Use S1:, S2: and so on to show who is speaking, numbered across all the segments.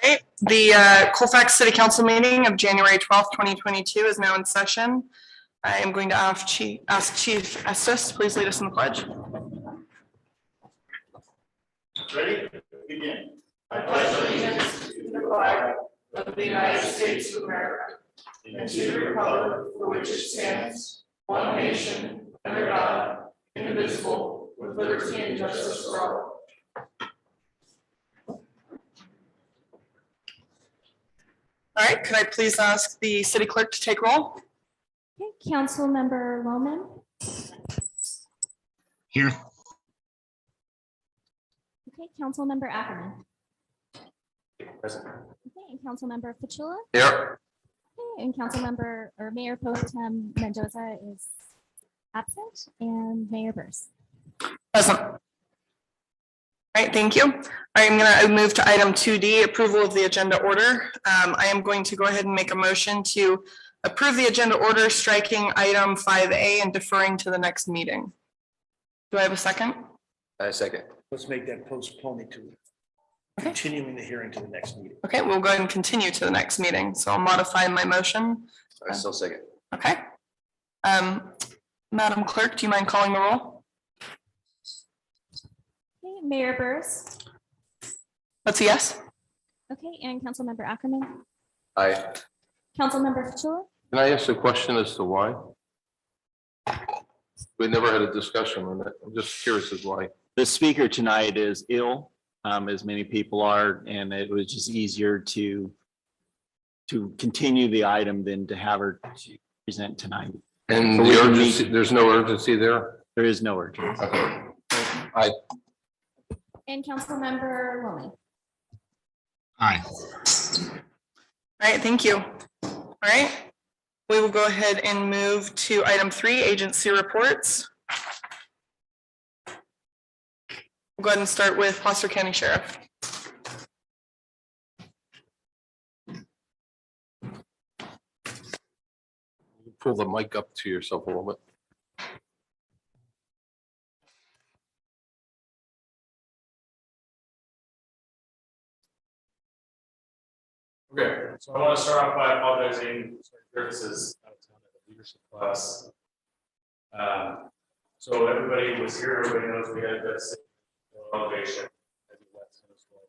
S1: Right. The Colfax City Council meeting of January 12th, 2022 is now in session. I am going to ask Chief Estes to please lead us in the pledge.
S2: Ready? Begin. I pledge allegiance to the flag of the United States of America and to the republic for which it stands, one nation, under God, indivisible, with liberty and justice for all.
S1: All right, could I please ask the city clerk to take roll?
S3: Okay, Councilmember Lohman.
S4: Here.
S3: Okay, Councilmember Ackerman.
S2: Present.
S3: Okay, and Councilmember Fatula.
S2: Here.
S3: Okay, and Councilmember or Mayor Pro Tem Mendoza is absent, and Mayor Burse.
S1: Present. All right, thank you. I'm going to move to item 2D, approval of the agenda order. I am going to go ahead and make a motion to approve the agenda order, striking item 5A and deferring to the next meeting. Do I have a second?
S2: Second.
S4: Let's make that postponing to continuing the hearing to the next meeting.
S1: Okay, we'll go ahead and continue to the next meeting. So I'll modify my motion.
S2: I still second.
S1: Okay. Madam Clerk, do you mind calling the roll?
S3: Okay, Mayor Burse.
S1: That's a yes.
S3: Okay, and Councilmember Ackerman.
S2: Aye.
S3: Councilmember Fatula.
S5: Can I ask a question as to why? We never had a discussion on it. I'm just curious as why.
S6: The speaker tonight is ill, as many people are, and it was just easier to continue the item than to have her present tonight.
S5: And
S6: So we
S5: the
S6: can
S5: urgency,
S6: meet-
S5: there's no urgency there?
S6: There is no urgency.
S5: Okay.
S3: And Councilmember Lohman.
S4: Aye.
S1: All right, thank you. All right, we will go ahead and move to item 3, agency reports. We'll go ahead and start with Placer County Sheriff.
S5: Pull the mic up to yourself a little bit.
S7: Okay, so I want to start off by apologizing for Griffiths out of town at the leadership class. So everybody was here, everybody knows we had this elevation as we went through this one,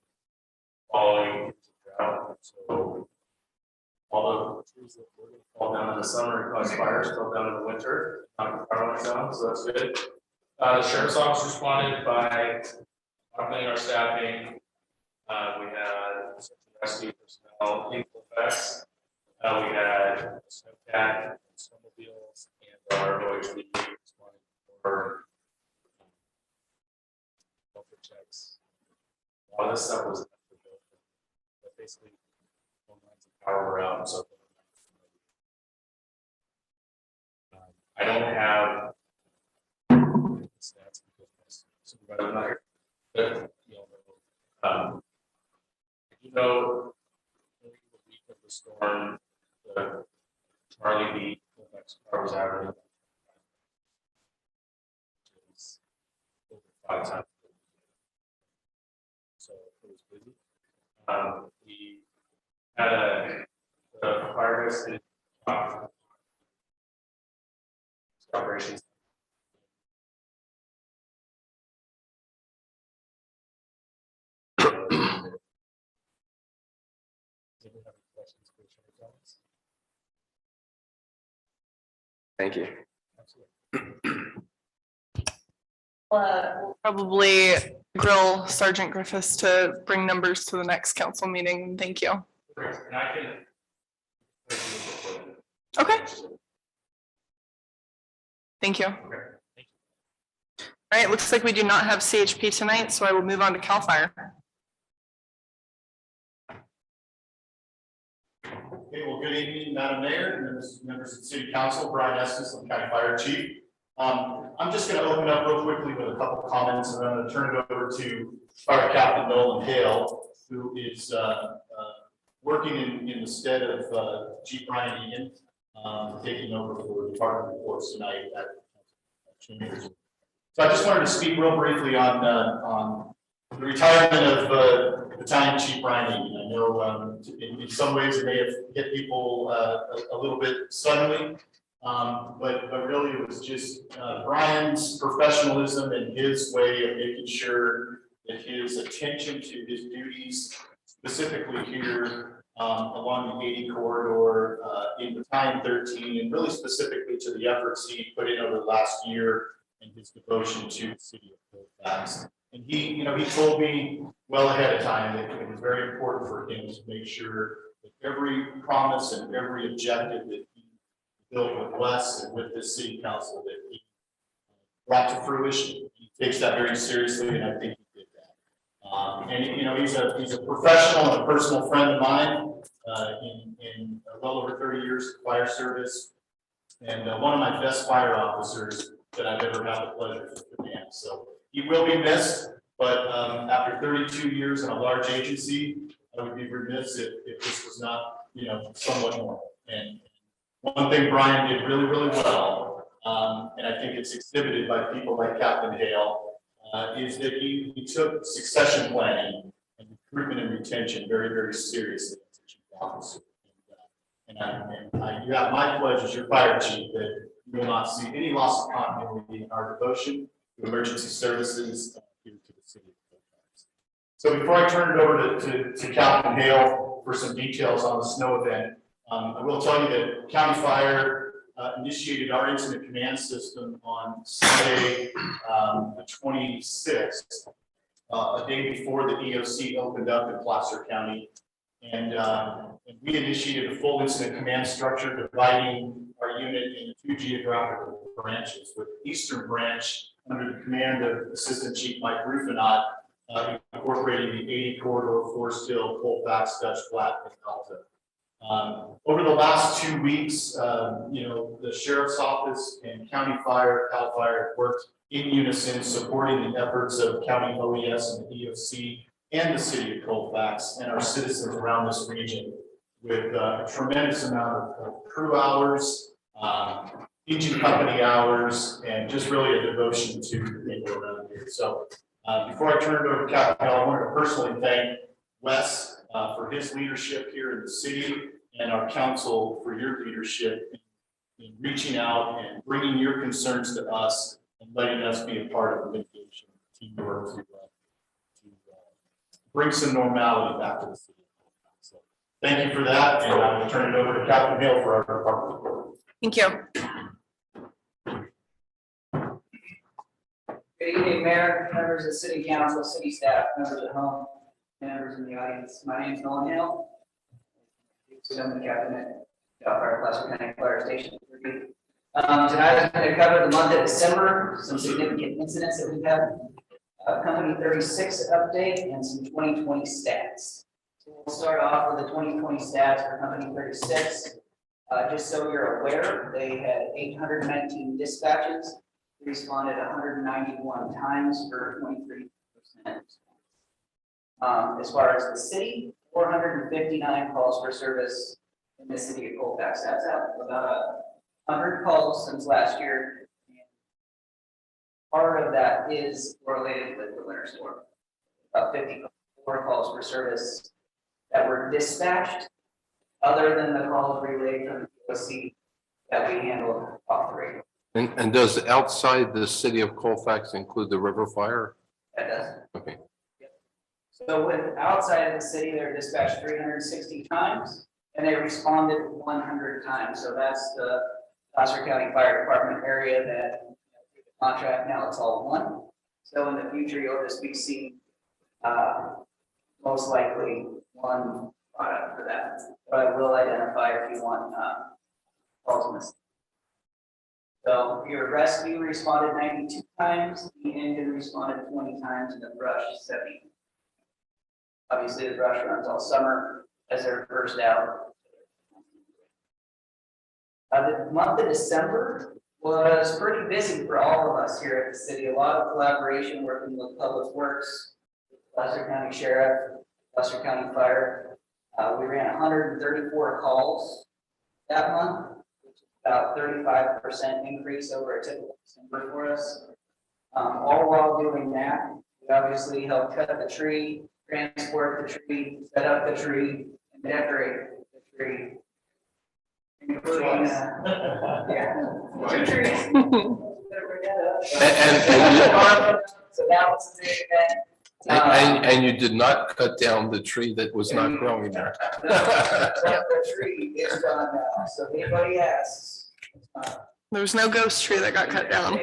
S7: following the drought. So all the trees that were gonna fall down in the summer and cause fires fell down in the winter, not fire went down, so that's good. The sheriff's office responded by augmenting our staffing. We had search and rescue personnel in Colfax. We had snowcat, snowmobiles, and our OHB responding for checks. A lot of this stuff was but basically phone lines of power were out, so I don't have stats because my supervisor's not here, but you know, the week of the storm, the Charlie B. Colfax car was averaging over 5 times. So it was busy. We had the fire guys did operations.
S2: Thank you.
S1: We'll probably grill Sergeant Griffiths to bring numbers to the next council meeting. Thank you.
S7: And I can.
S1: Okay. Thank you. All right, looks like we do not have CHP tonight, so I will move on to CAL FIRE.
S8: Okay, well, good evening, Madam Mayor, and members of the City Council. Brian Estes, I'm County Fire Chief. I'm just going to open up real quickly with a couple of comments, and I'm going to turn it over to Fire Captain Nolan Hale, who is working in the stead of Chief Brian Egan, taking over for department reports tonight at so I just wanted to speak real briefly on the retirement of Battalion Chief Brian Egan. I know in some ways it may have hit people a little bit suddenly, but really it was just Brian's professionalism and his way of making sure that his attention to his duties, specifically here along the 80 corridor in Battalion 13, and really specifically to the efforts he put in over the last year and his devotion to the city of Colfax. And he told me well ahead of time that it was very important for him to make sure that every promise and every objective that he built with Wes and with the city council that he brought to fruition. He takes that very seriously, and I think he did that. And he's a professional and a personal friend of mine in well over 30 years of fire service, and one of my best fire officers that I've ever had the pleasure to command. So he will be missed, but after 32 years in a large agency, I would be remiss if this was not, somewhat more. And one thing Brian did really, really well, and I think it's exhibited by people like Captain Hale, is that he took succession planning and recruitment and retention very, very seriously as a chief officer. You have my pledge as your fire chief that you will not see any loss of continuity in our devotion to emergency services here to the city of Colfax. So before I turn it over to Captain Hale for some details on the snow event, I will tell you that County Fire initiated our incident command system on Sunday, the 26th, a day before the EOC opened up in Placer County. And we initiated a full incident command structure dividing our unit into 2 geographical branches, with the Eastern branch under the command of Assistant Chief Mike Rufinot, incorporating the 80 corridor, Forest Hill, Colfax, Dutch Flat, and Delta. Over the last 2 weeks, the Sheriff's Office and County Fire, Cal Fire have worked in unison, supporting the efforts of County OES and the EOC and the city of Colfax and our citizens around this region with a tremendous amount of crew hours, engine company hours, and just really a devotion to the people around here. So before I turn it over to Captain Hale, I wanted to personally thank Wes for his leadership here in the city, and our council for your leadership in reaching out and bringing your concerns to us and letting us be a part of the mitigation teamwork to bring some normality back to the city. So thank you for that, and I will turn it over to Captain Hale for our department report.
S1: Thank you.
S9: Good evening, Mayor, members of City Council, city staff, members at home, members in the audience. My name is Nolan Hale. I'm the captain at Cal Fire Placer County Fire Station. Tonight I'm going to cover the month of December, some significant incidents that we've had, Company 36 update, and some 2020 stats. So we'll start off with the 2020 stats for Company 36. Just so you're aware, they had 819 dispatches, responded 191 times for 23%. As far as the city, 459 calls for service in the city of Colfax. That's out about 100 calls since last year. Part of that is correlated with the winter storm. About 54 calls for service that were dispatched, other than the calls relayed from the POC that we handled off the radio.
S5: And does outside the city of Colfax include the river fire?
S9: That does.
S5: Okay.
S9: So with outside of the city, they're dispatched 360 times and they responded 100 times. So that's the Placer County Fire Department area that through the contract, now it's all one. So in the future, you'll just be seeing most likely one product for that. But I will identify if you want calls missing. So your rescue responded 92 times, the engine responded 20 times, and the brush 70. Obviously, the brush runs all summer as they're first out. The month of December was pretty busy for all of us here at the city. A lot of collaboration working with Public Works, Placer County Sheriff, Placer County Fire. We ran 134 calls that month, which is about 35% increase over a typical December for us. All while doing that, we obviously helped cut the tree transport the tree, set up the tree, and decorate the tree. Including, yeah, 2 trees. So that was the big event.
S5: And you did not cut down the tree that was not growing there.
S9: The tree is done now, so if anybody asks.
S1: There was no ghost tree that got cut down.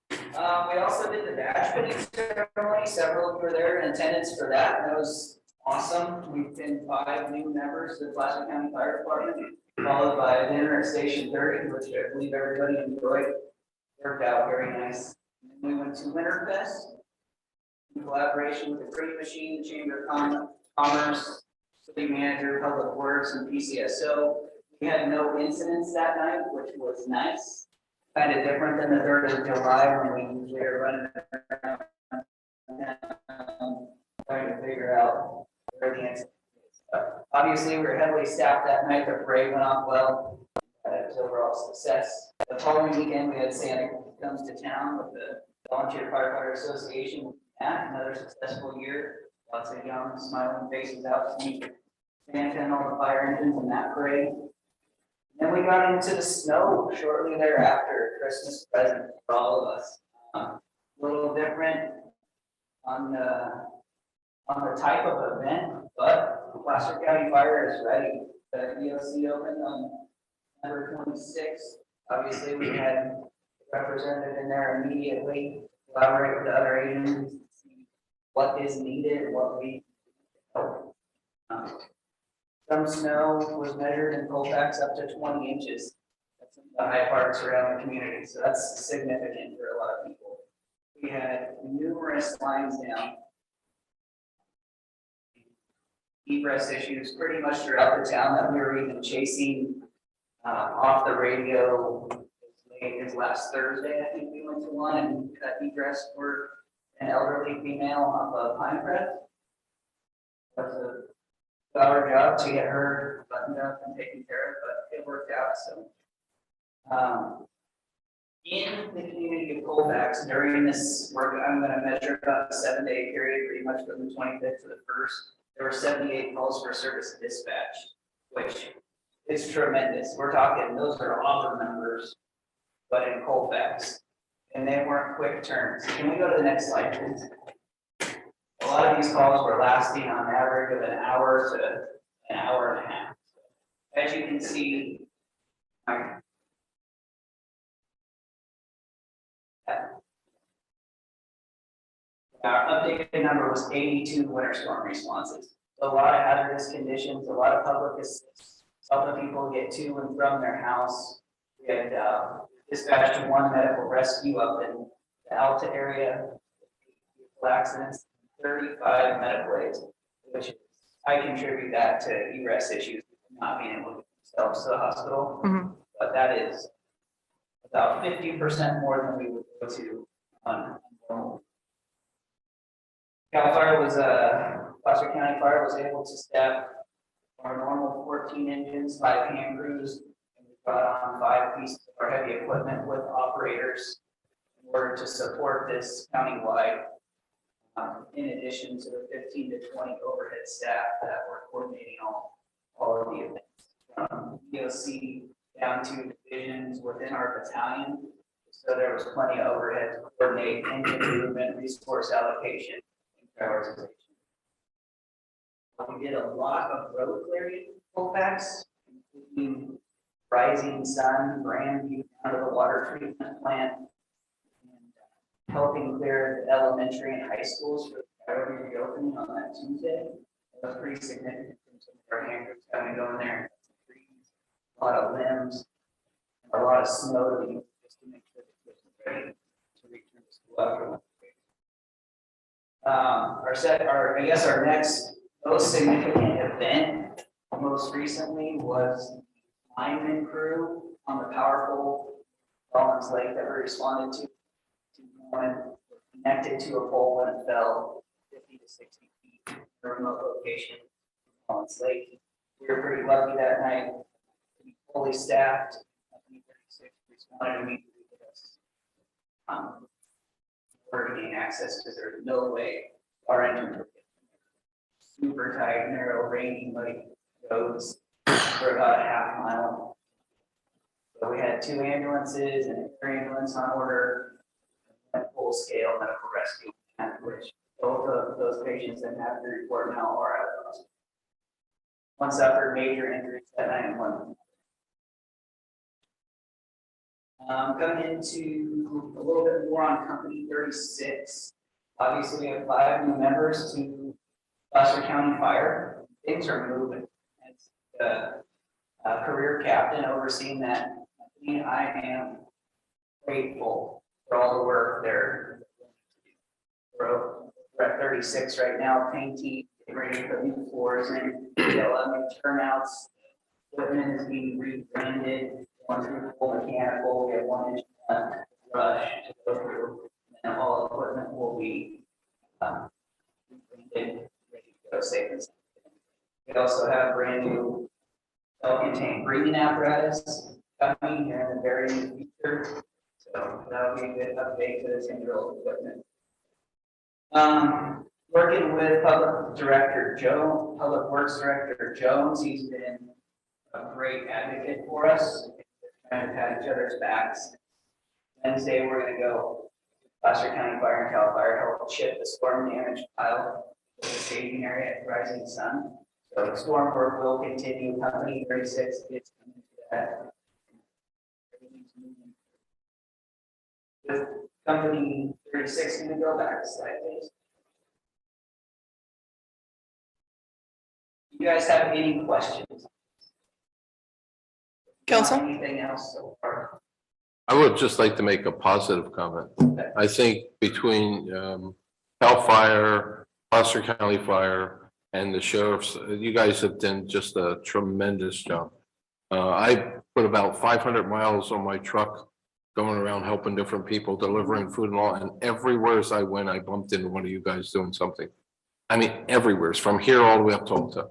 S9: We also did the badge pinning ceremony, several were there in attendance for that, and that was awesome. We've been 5 new members to the Placer County Fire Department, followed by a dinner at Station 30, which I believe everybody enjoyed. Worked out very nice. And then we went to Winterfest in collaboration with the Cream Machine, the Chamber of Commerce, City Manager, Public Works, and PCSO. We had no incidents that night, which was nice. Kind of different than the 3rd of July when we usually are running around trying to figure out where the incident is. Obviously, we were heavily staffed that night. The parade went off well. It was overall success. The following weekend, we had Santa comes to town with the Volunteer Firefighter Association. Another successful year. Lots of young, smiling faces out to meet Santa and all the fire engines in that parade. Then we got into the snow shortly thereafter, Christmas present for all of us. A little different on the type of event, but Placer County Fire is ready. The EOC opened on November 26th. Obviously, we had represented in there immediately, collaborate with the other agencies, see what is needed, what we help. Some snow was measured in Colfax up to 20 inches. That's in the high parts around the community, so that's significant for a lot of people. We had numerous lines down. Egress issues pretty much throughout the town that we were even chasing off the radio as late as last Thursday. I think we went to one and cut egress for an elderly female off of Pinecrest. That's our job to get her buttoned up and taken care of, but it worked out. So, in the community of Colfax during this work, I'm going to measure about a 7-day period, pretty much from the 25th to the 1st. There were 78 calls for service dispatch, which is tremendous. We're talking, those are offer numbers, but in Colfax, and they weren't quick turns. Can we go to the next slide, please? A lot of these calls were lasting on average of an hour to an hour and a half. As you can see, our updated number was 82 winter storm responses. So a lot of hazardous conditions, a lot of public assistance, helping people get to and from their house. We had dispatched 1 medical rescue up in the Alta area, accidents, 35 medical aids, which I contribute that to egress issues, not being able to get themselves to the hospital. But that is about 50% more than we would go to on normal. Cal Fire was, Placer County Fire was able to staff our normal 14 engines, 5 hand crews, and we brought on 5 pieces of our heavy equipment with operators in order to support this countywide. In addition to the 15 to 20 overhead staff that were coordinating all of the events, from EOC down to divisions within our battalion. So there was plenty of overhead to coordinate engine movement, resource allocation, and prioritization. We did a lot of road clearing in Colfax, including Rising Sun, Grandview, out of the water treatment plant, helping clear the elementary and high schools for the priority reopening on that Tuesday. It was pretty significant from some of our hand groups having to go in there, a lot of limbs, a lot of snow to use just to make sure the kids are ready to return to school after our next most significant event most recently was the lineman crew on the powerful Rollins Lake that we responded to. When connected to a pole and it fell 50 to 60 feet in a remote location on its lake. We were pretty lucky that night to be fully staffed. Company 36 responded immediately with us. order to gain access because there's no way our entrance. Super tight, narrow, rainy, muddy roads for about a half mile. So we had 2 ambulances and an ambulance on order, and full scale medical rescue, which both of those patients that have to report now are out of the hospital. One suffered major injuries that night and one. Going into a little bit more on company 36. Obviously, we have 5 new members to Placer County Fire. Things are moving. As the career captain overseeing that company, I am grateful for all the work they're doing. We're at 36 right now, painting, getting ready to put new floors in, new turnouts. Equipment is being rebranded, one through full mechanical, we have 1 inch rush to go through, and all equipment will be rebranded, ready to go safe and sound. We also have brand new self-contained breathing apparatus coming here in the very near future, so that'll be a good update to this indoor equipment. Working with Public Works Director Jones, he's been a great advocate for us. Trying to pat each other's backs. Wednesday, we're going to go Placer County Fire and Cal Fire help chip the storm damage pile of the staging area at Rising Sun. So storm work will continue. Company 36 is coming to that. Everything's moving. With company 36, going to go back to slide, please. You guys have any questions?
S1: Council?
S9: Anything else so far?
S5: I would just like to make a positive comment. I think between Cal Fire, Placer County Fire, and the sheriffs, you guys have done just a tremendous job. I put about 500 miles on my truck going around helping different people, delivering food and all, and everywhere as I went, I bumped into one of you guys doing something. I mean, everywhere, from here all the way up to Alta.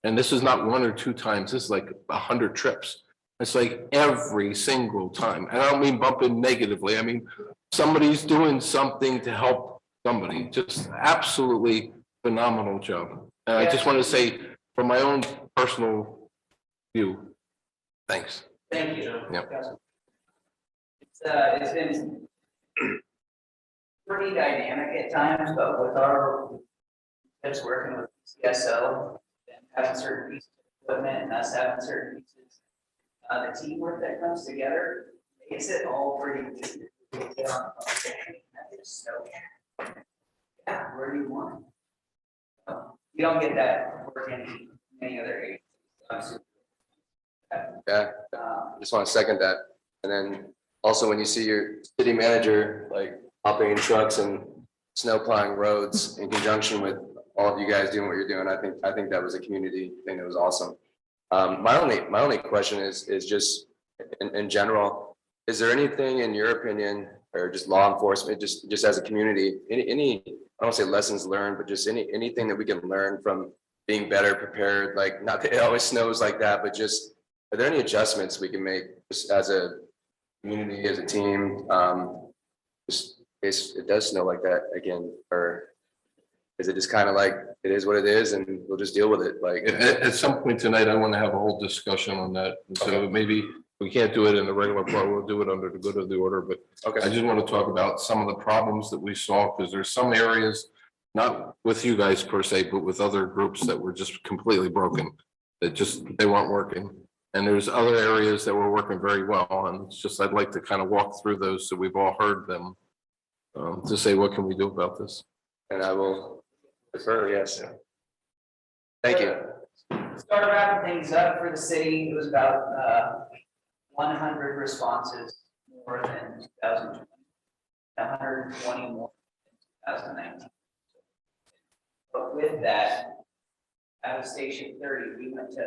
S5: And this is not 1 or 2 times, this is like 100 trips. It's like every single time. And I don't mean bumping negatively. I mean, somebody's doing something to help somebody. Just absolutely phenomenal job. And I just want to say, from my own personal view, thanks.
S9: Thank you.
S5: Yep.
S9: It's been pretty dynamic at times, but with our just working with CSO and having certain pieces of equipment and us having certain pieces. The teamwork that comes together makes it all pretty good. Yeah, where do you want? You don't get that work in any other agency.
S10: Yeah, I just want to second that. And then also when you see your city manager like hopping in trucks and snow plowing roads in conjunction with all of you guys doing what you're doing, I think that was a community thing that was awesome. My only question is just in general, is there anything in your opinion or just law enforcement, just as a community, any I don't want to say lessons learned, but just anything that we can learn from being better prepared? Like, not that it always snows like that, but just are there any adjustments we can make just as a community, as a team? Just in case it does snow like that again, or is it just kind of like it is what it is and we'll just deal with it? Like
S5: At some point tonight, I want to have a whole discussion on that. So maybe we can't do it in the regular part, we'll do it under the good of the order, but I just want to talk about some of the problems that we saw, because there's some areas, not with you guys per se, but with other groups that were just completely broken, that just, they weren't working. And there's other areas that were working very well. And it's just, I'd like to kind of walk through those so we've all heard them to say, what can we do about this?
S10: And I will defer, yes. Thank you.
S9: Start wrapping things up for the city. It was about 100 responses more than 2020, 120 more than 2019. But with that, out of Station 30, we went to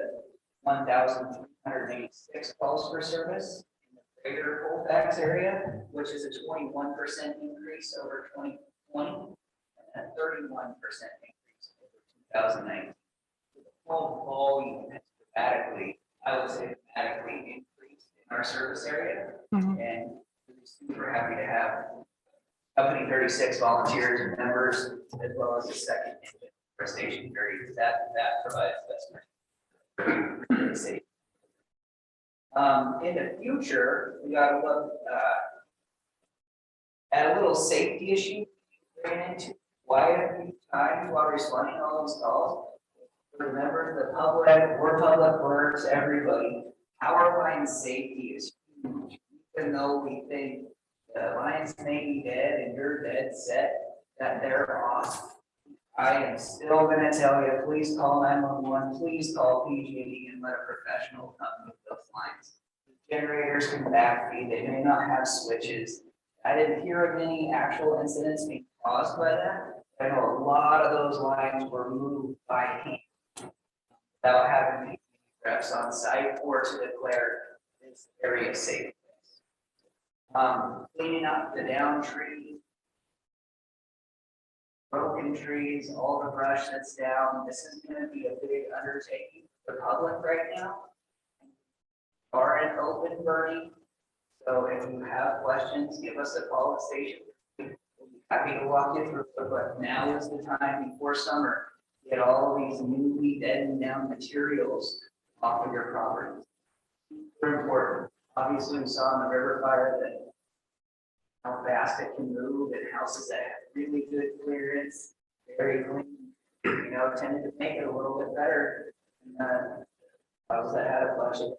S9: 1,386 calls for service in the greater Colfax area, which is a 21% increase over 2020 and a 31% increase over 2019. The whole volume has dramatically, I would say dramatically increased in our service area. And we're super happy to have Company 36 volunteers and members, as well as a second station period that provides investment for the city. In the future, we got to look at a little safety issue we ran into quite a few times while responding to all those calls. Remember, the public, we're public works, everybody, power line safety is huge. Even though we think the lines may be dead and you're dead set, that they're off. I am still gonna tell you, please call 911, please call PG&E and let a professional come with those lines. Generators can backfeed, they may not have switches. I didn't hear of any actual incidents being caused by that. I know a lot of those lines were moved by hand without having reps on site or to declare this area safe. Cleaning up the down trees, broken trees, all the brush that's down. This is gonna be a big undertaking for the public right now. Are in open burning. So if you have questions, give us a call at station. We'll be happy to walk you through it, but now is the time before summer. Get all of these newly deadened down materials off of your property. Super important. Obviously, we saw in the river fire that how fast it can move and houses that have really good clearance, very clean, tended to make it a little bit better. Houses that had a budget.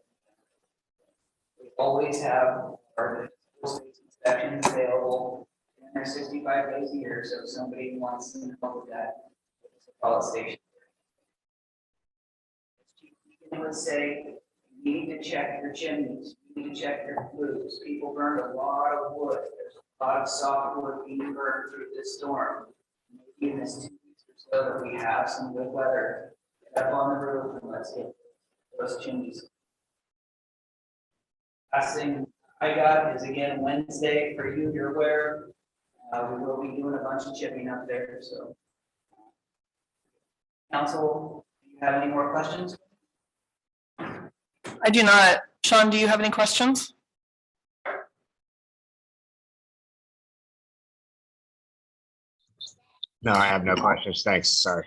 S9: We always have our inspections available 365 days a year, so if somebody wants to know that, call it station. I would say, you need to check your chimneys, you need to check your flues. People burned a lot of wood. There's a lot of softwood being burned through this storm. Maybe in this 2 weeks or so that we have some good weather. Get up on the roof and let's get those chimneys. Last thing I got is again Wednesday for you, you're aware. We will be doing a bunch of chipping up there, so. Council, do you have any more questions?
S1: I do not. Sean, do you have any questions?
S11: No, I have no questions. Thanks. Sorry.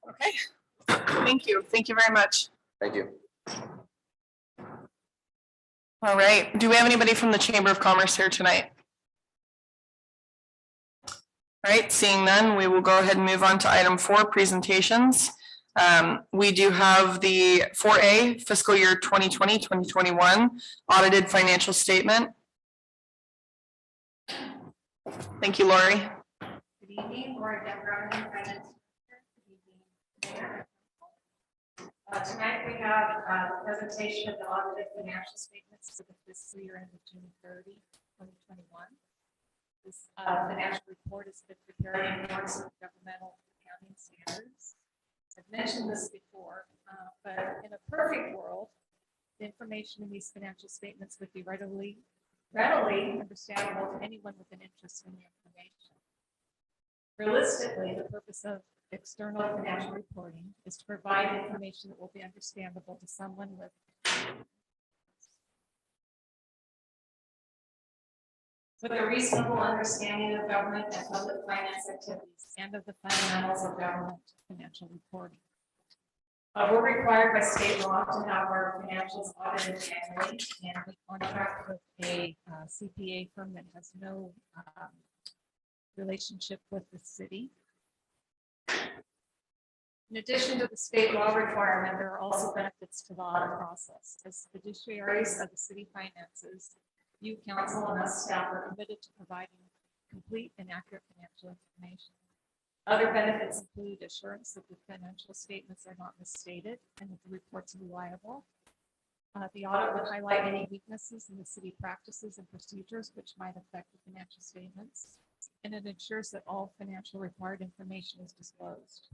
S1: Okay. Thank you. Thank you very much.
S10: Thank you.
S1: All right. Do we have anybody from the Chamber of Commerce here tonight? All right, seeing none, we will go ahead and move on to item 4, presentations. We do have the 4A fiscal year 2020-2021 audited financial statement. Thank you, Lori.
S12: Good evening, Lori Dembrun, Finance Director. Tonight we have the presentation of the audited financial statements for the fiscal year ended June 30, 2021. This financial report has been prepared in accordance with governmental accounting standards. I've mentioned this before, but in a perfect world, the information in these financial statements would be readily understandable to anyone with an interest in the information. Realistically, the purpose of external financial reporting is to provide information that will be understandable to someone with a reasonable understanding of government and public finance activities and of the fundamentals of government financial reporting. We're required by state law to have our financials audited annually, and we contract with a CPA firm that has no relationship with the city. In addition to the state law requirement, there are also benefits to the audit process. As fiduciaries of the city finances, you, council, and us staff are committed to providing complete and accurate financial information. Other benefits include assurance that the financial statements are not misstated and that the reports are reliable. The audit would highlight any weaknesses in the city practices and procedures which might affect the financial statements, and it ensures that all financial required information is disclosed.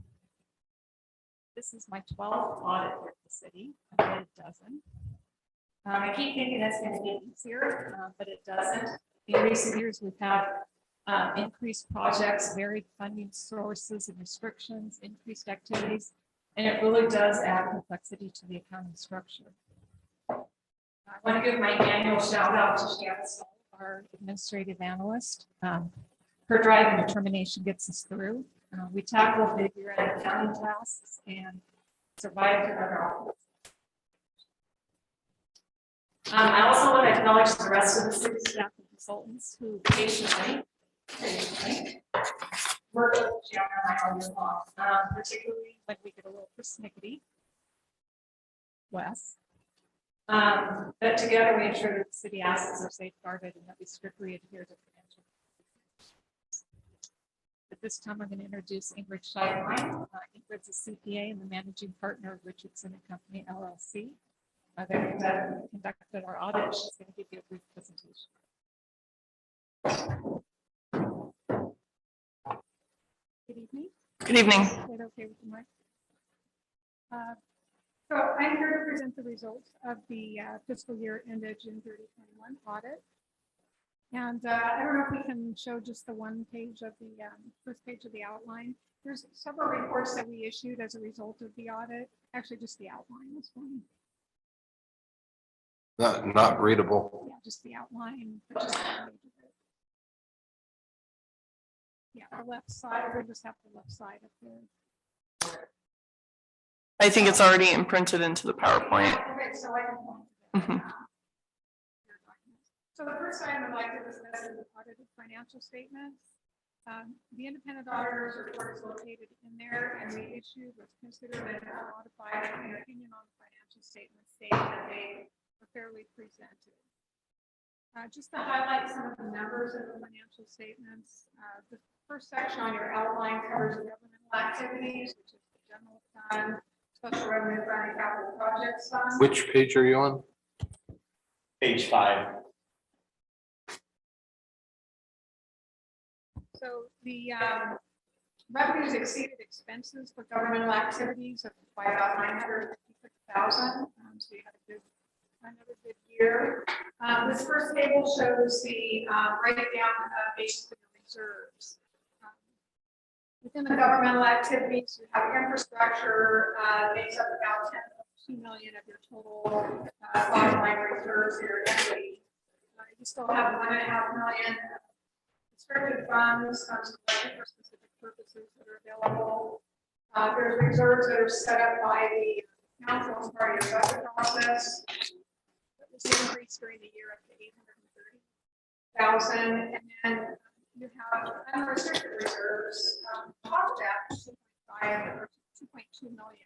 S12: This is my 12th audit with the city. I bet it doesn't. I keep thinking that's going to get easier, but it doesn't. In recent years, we've had increased projects, varied funding sources and restrictions, increased activities, and it really does add complexity to the accounting structure. I want to give my annual shout out to Shannon Stoll, our administrative analyst. Her drive and determination gets us through. We tackled the year-end accounting tasks and survived our office. I also want to acknowledge the rest of the city staff and consultants who patiently work with Gianna and I all year long, particularly when we get a little persnickety. Wes. But together we ensure that the city assets are safeguarded and that we strictly adhere to financial. At this time, I'm going to introduce Ingrid Scheidlein. Ingrid's a CPA and the managing partner of Richardson and Company LLC. They conducted our audit. She's going to give you a brief presentation. Good evening.
S1: Good evening.
S12: Is that okay with the mic? So I'm here to present the results of the fiscal year ended June 30, 2021 audit. And I don't know if we can show just the one page of the first page of the outline. There's several reports that we issued as a result of the audit. Actually, just the outline was one.
S5: Not readable.
S12: Yeah, just the outline. But just the page of it. Yeah, the left side. We'll just have the left side of the.
S1: I think it's already imprinted into the PowerPoint.
S12: Okay, so I can point to that.
S1: Mhm.
S12: So the first item I'd like to discuss is the audited financial statements. The independent auditor's report is located in there, and we issued what's considered an unmodified opinion on the financial statements stating that they were fairly presented. Just to highlight some of the numbers in the financial statements, the first section on your outline covers governmental activities, which is the general fund, special revenue fund, and capital projects fund.
S5: Which page are you on?
S6: Page 5.
S12: So the revenues exceeded expenses for governmental activities by about 956,000. So you had another good year. This first table shows the breakdown of basically the reserves. Within the governmental activities, you have infrastructure makes up about 10.2 million of your total bottom line reserves here. You still have 1.5 million restricted funds for specific purposes that are available. There's reserves that are set up by the council as part of your budget process. That was increased during the year up to 830,000, and then you have unrestricted reserves. Top of that, 2.2 million.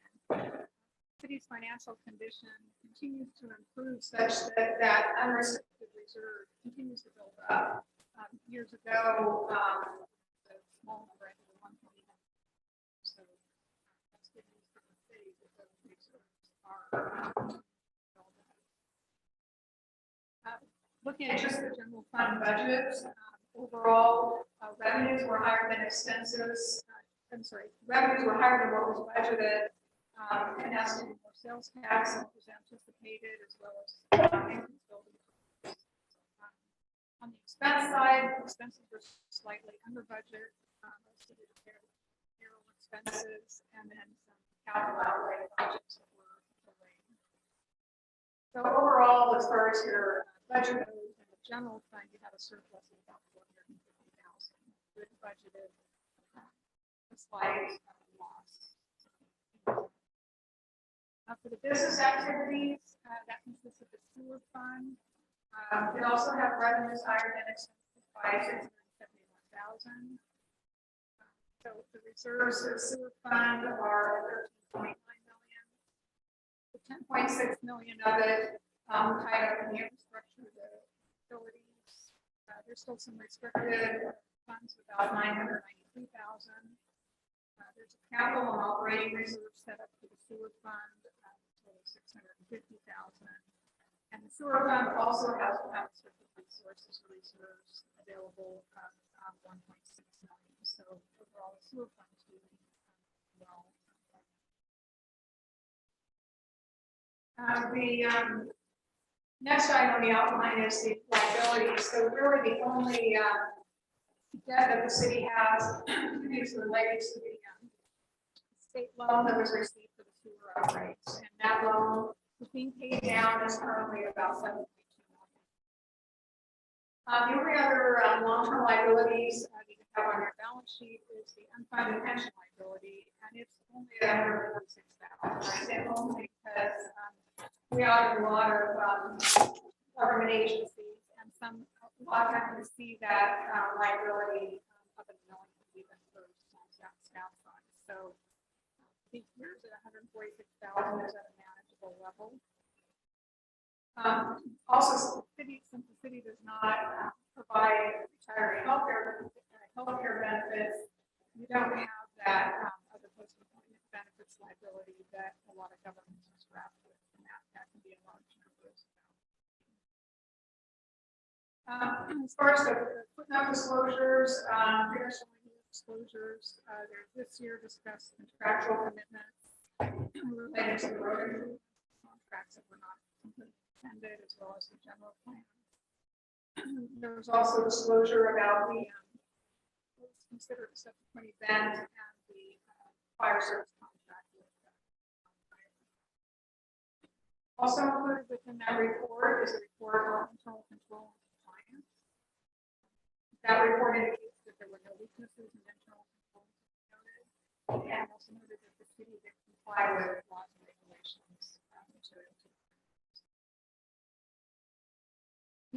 S12: City's financial condition continues to improve such that that unrestricted reserve continues to build up. Years ago, the small number I think was 1.9. So that's good news for the city that those reserves are built up. Looking at just the general fund budgets, overall revenues were higher than expenses. Revenues were higher than what was budgeted, and estimated more sales tax than was anticipated, as well as increased building. On the expense side, expenses were slightly under budget, mostly due to payroll expenses, and then some capital outlay projects that were delayed. So overall, as far as your budget goes, in the general fund, you have a surplus of about 450,000. Good budgeted, a slight loss. For the business activities, that consists of the sewer fund. We also have revenues higher than expenses by 671,000. So the reserves of the sewer fund are 13.9 million. The 10.6 million of it tied up in the infrastructure, the facilities. There's still some restricted funds, about 993,000. There's a capital and operating reserve set up for the sewer fund, total 650,000. And the sewer fund also has certain resources reserves available of 1.6 million. So overall, the sewer fund is doing well. The next item on the outline is the liabilities. So really the only debt that the city has is related to the state loan that was received for the sewer upgrades. And that loan is being paid down is currently about 7.2 million. The only other long-term liabilities you can have on your balance sheet is the unfunded pension liability, and it's only $146,000. I say only because we audit a lot of government agencies, and a lot of times we see that liability of a million even for staff size. So these years at $146,000 is at a manageable level. Also, since the city does not provide retiree healthcare benefits, you don't have that other post-employment benefits liability that a lot of governments are strapped with, and that can be a large number. As far as the footnote disclosures, disclosures, there's this year discussed contractual commitments related to the road contracts that were not completely ended, as well as the general plan. There was also disclosure about the what's considered a subsequent event and the fire service contract. Also included within that report is a report on internal control and compliance. That report indicates that there were no weaknesses in internal control noted, and also noted that the city did comply with laws and regulations material to.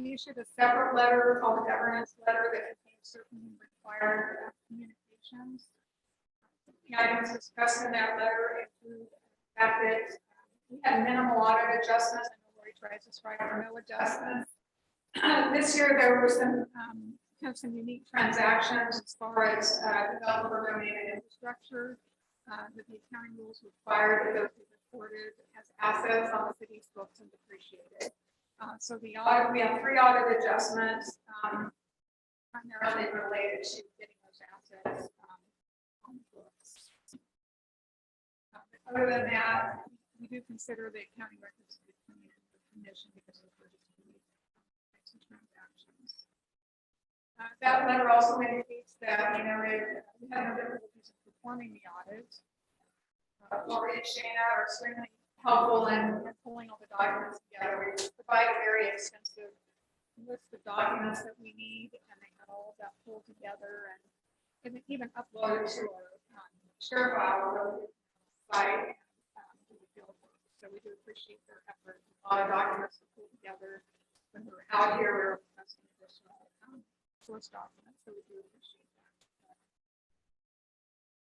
S12: We issued a separate letter called the governance letter that contains certain required communications. The items discussed in that letter include the fact that we had minimal audit adjustments, and Lori tries to strive for no adjustments. This year there were some some unique transactions as far as developer donated infrastructure. That the accounting rules required that those be reported as assets on the city's books and depreciated. So the audit, we have 3 audit adjustments, primarily related to getting those assets on the books. Other than that, we do consider the accounting records to be clean in the commission because of the types of transactions. That letter also indicates that we had no difficulties in performing the audit. Lori and Shana are extremely helpful in pulling all the documents together. We provide a very extensive list of documents that we need, and they had all of that pulled together and even uploaded to our share file site. So we do appreciate their effort. A lot of documents to pull together. When we're out here, we're requesting additional source documents, so we do appreciate that.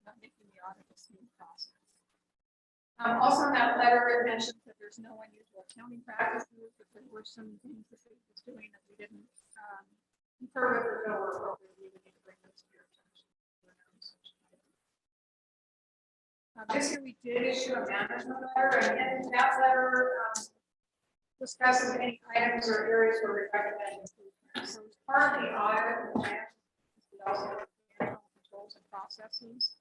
S12: Not making the audit a smooth process. Also in that letter, it mentions that there's no unusual accounting practices, that there were some things the city was doing that we didn't confer with or know were appropriate. We would need to bring those to your attention. This year we did issue a management letter, and in that letter discusses any items or areas where we recommend improvement. So as part of the audit, we also have internal controls and processes.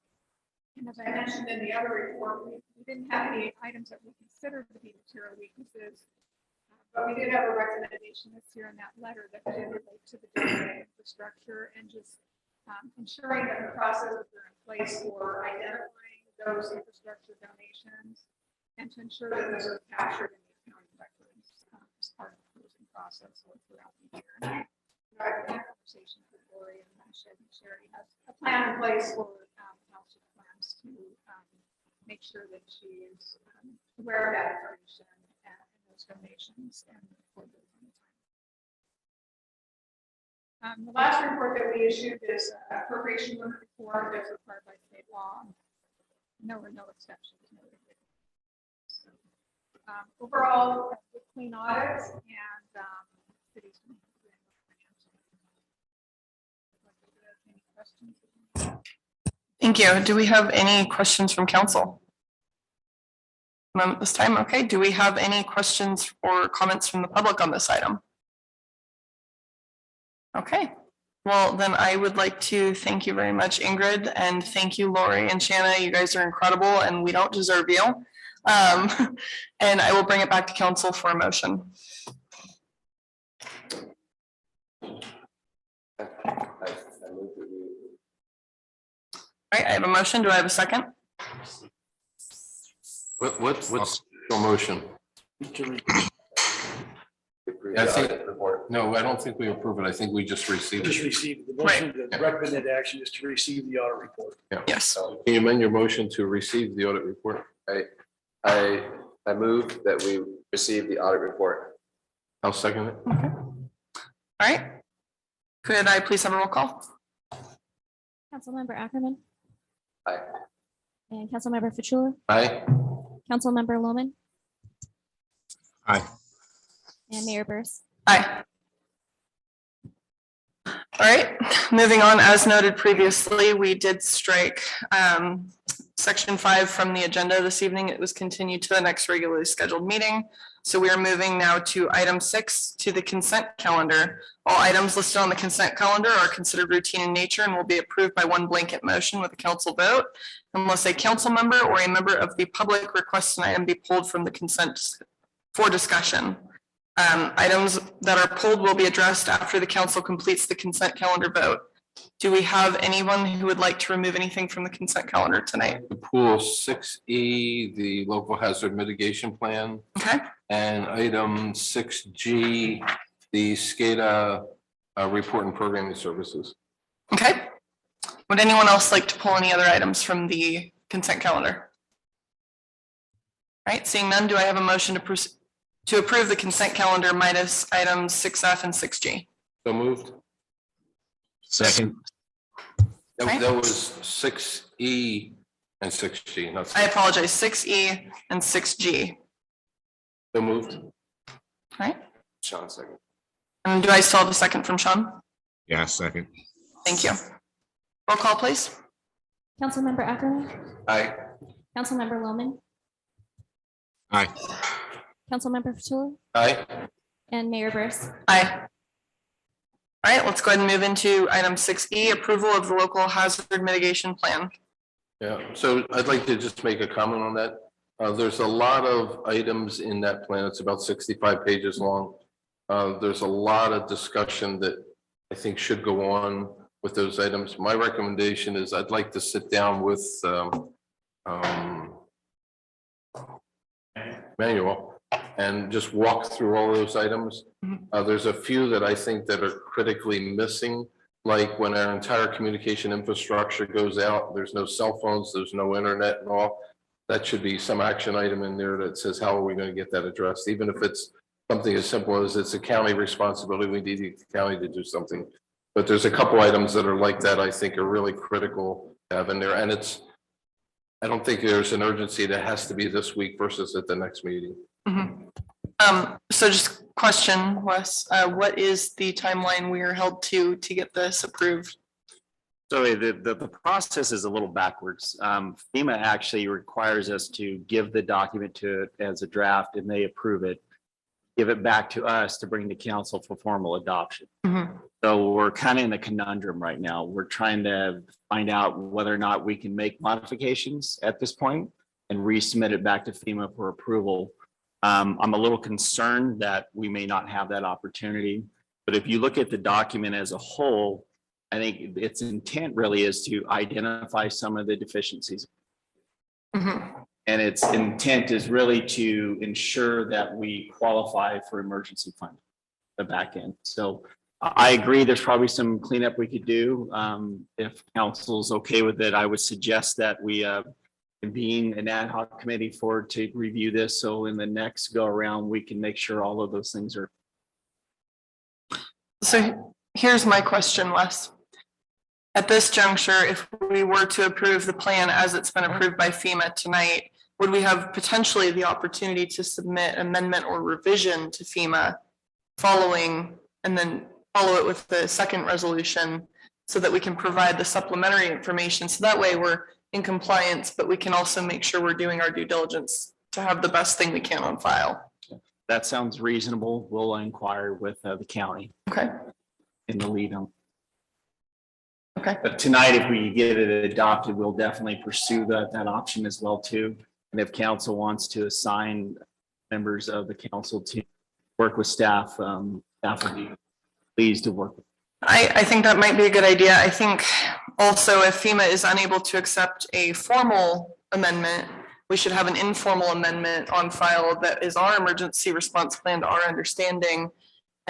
S12: And as I mentioned in the other report, we didn't have any items that we considered to be material weaknesses, but we did have a recommendation this year in that letter that did relate to the data infrastructure and just ensuring that the processes are in place for identifying those infrastructure donations and to ensure that those are captured in the accounting records as part of the closing process or throughout the year. I've had conversations with Lori and Sherry has a plan in place for how she plans to make sure that she is aware of that information and those donations and for those on the time. The last report that we issued is appropriation limit report as required by state law. No exceptions. No so, overall, clean audits and cities. Any questions?
S1: Thank you. Do we have any questions from council? This time, okay. Do we have any questions or comments from the public on this item? Okay. Well, then I would like to thank you very much, Ingrid, and thank you, Lori and Shanna. You guys are incredible and we don't deserve you. And I will bring it back to council for a motion. All right, I have a motion. Do I have a second?
S5: What's your motion?
S10: Approve approve
S5: I
S10: the
S5: think-
S10: audit report.
S5: No, I don't think we approve it. I think we just received
S4: Just
S5: it.
S4: received the motion, the recommended action is to receive the audit report.
S1: Yes.
S5: Can you amend your motion to receive the audit report?
S10: I move that we receive the audit report.
S5: I'll second it.
S1: All right. Could I please have a roll call?
S3: Councilmember Ackerman.
S10: Aye.
S3: And Councilmember Fatula,
S5: Aye.
S3: Councilmember Loman.
S11: Aye.
S3: And Mayor Burse.
S1: Aye. All right, moving on, as noted previously, we did strike section 5 from the agenda this evening. It was continued to the next regularly scheduled meeting. So we are moving now to item 6, to the consent calendar. All items listed on the consent calendar are considered routine in nature and will be approved by one blanket motion with a council vote, unless a council member or a member of the public requests an item be pulled from the consent for discussion. Items that are pulled will be addressed after the council completes the consent calendar vote. Do we have anyone who would like to remove anything from the consent calendar tonight?
S5: The pool 6E, the local hazard mitigation plan,
S1: Okay,
S5: and item 6G, the SCADA report and programming services.
S1: okay. Would anyone else like to pull any other items from the consent calendar? All right, seeing none, do I have a motion to approve the consent calendar minus items 6F and 6G?
S5: So moved.
S11: Second.
S5: That was 6E and 6G, not
S1: I
S5: 6.
S1: apologize, 6E and 6G.
S5: So moved.
S1: All right,
S10: Sean, second.
S1: and do I still have a second from Sean?
S11: Yeah, second.
S1: Thank you. Roll call, please.
S3: Councilmember Ackerman.
S10: Aye.
S3: Councilmember Loman.
S11: Aye.
S3: Councilmember Fatula,
S5: Aye.
S3: and Mayor Burse.
S1: Aye. All right, let's go ahead and move into item 6E, approval of the local hazard mitigation plan.
S5: Yeah, so I'd like to just make a comment on that. There's a lot of items in that plan. It's about 65 pages long. There's a lot of discussion that I think should go on with those items. My recommendation is I'd like to sit down with Manuel and just walk through all those items. There's a few that I think that are critically missing, like when our entire communication infrastructure goes out, there's no cell phones, there's no internet and all. That should be some action item in there that says, how are we going to get that addressed? Even if it's something as simple as it's a county responsibility, we need the county to do something. But there's a couple items that are like that I think are really critical to have in there. And I don't think there's an urgency that has to be this week versus at the next meeting.
S1: So just question, Wes, what is the timeline we are held to get this approved?
S6: So the process is a little backwards. FEMA actually requires us to give the document to it as a draft and they approve it, give it back to us to bring to council for formal adoption. So we're kind of in a conundrum right now. We're trying to find out whether or not we can make modifications at this point and resubmit it back to FEMA for approval. I'm a little concerned that we may not have that opportunity, but if you look at the document as a whole, I think its intent really is to identify some of the deficiencies. And its intent is really to ensure that we qualify for emergency fund, the back end. So I agree, there's probably some cleanup we could do. If council's okay with it, I would suggest that we convene an ad hoc committee to review this. So in the next go around, we can make sure all of those things are.
S1: So here's my question, Wes. At this juncture, if we were to approve the plan as it's been approved by FEMA tonight, would we have potentially the opportunity to submit amendment or revision to FEMA following and then follow it with the second resolution so that we can provide the supplementary information? So that way we're in compliance, but we can also make sure we're doing our due diligence to have the best thing we can on file.
S6: That sounds reasonable. We'll inquire with the county.
S1: Okay.
S6: In the lead on.
S1: Okay.
S6: But tonight, if we get it adopted, we'll definitely pursue that option as well too. And if council wants to assign members of the council to work with staff, staff will be pleased to work with.
S1: I think that might be a good idea. I think also if FEMA is unable to accept a formal amendment, we should have an informal amendment on file that is our emergency response plan to our understanding.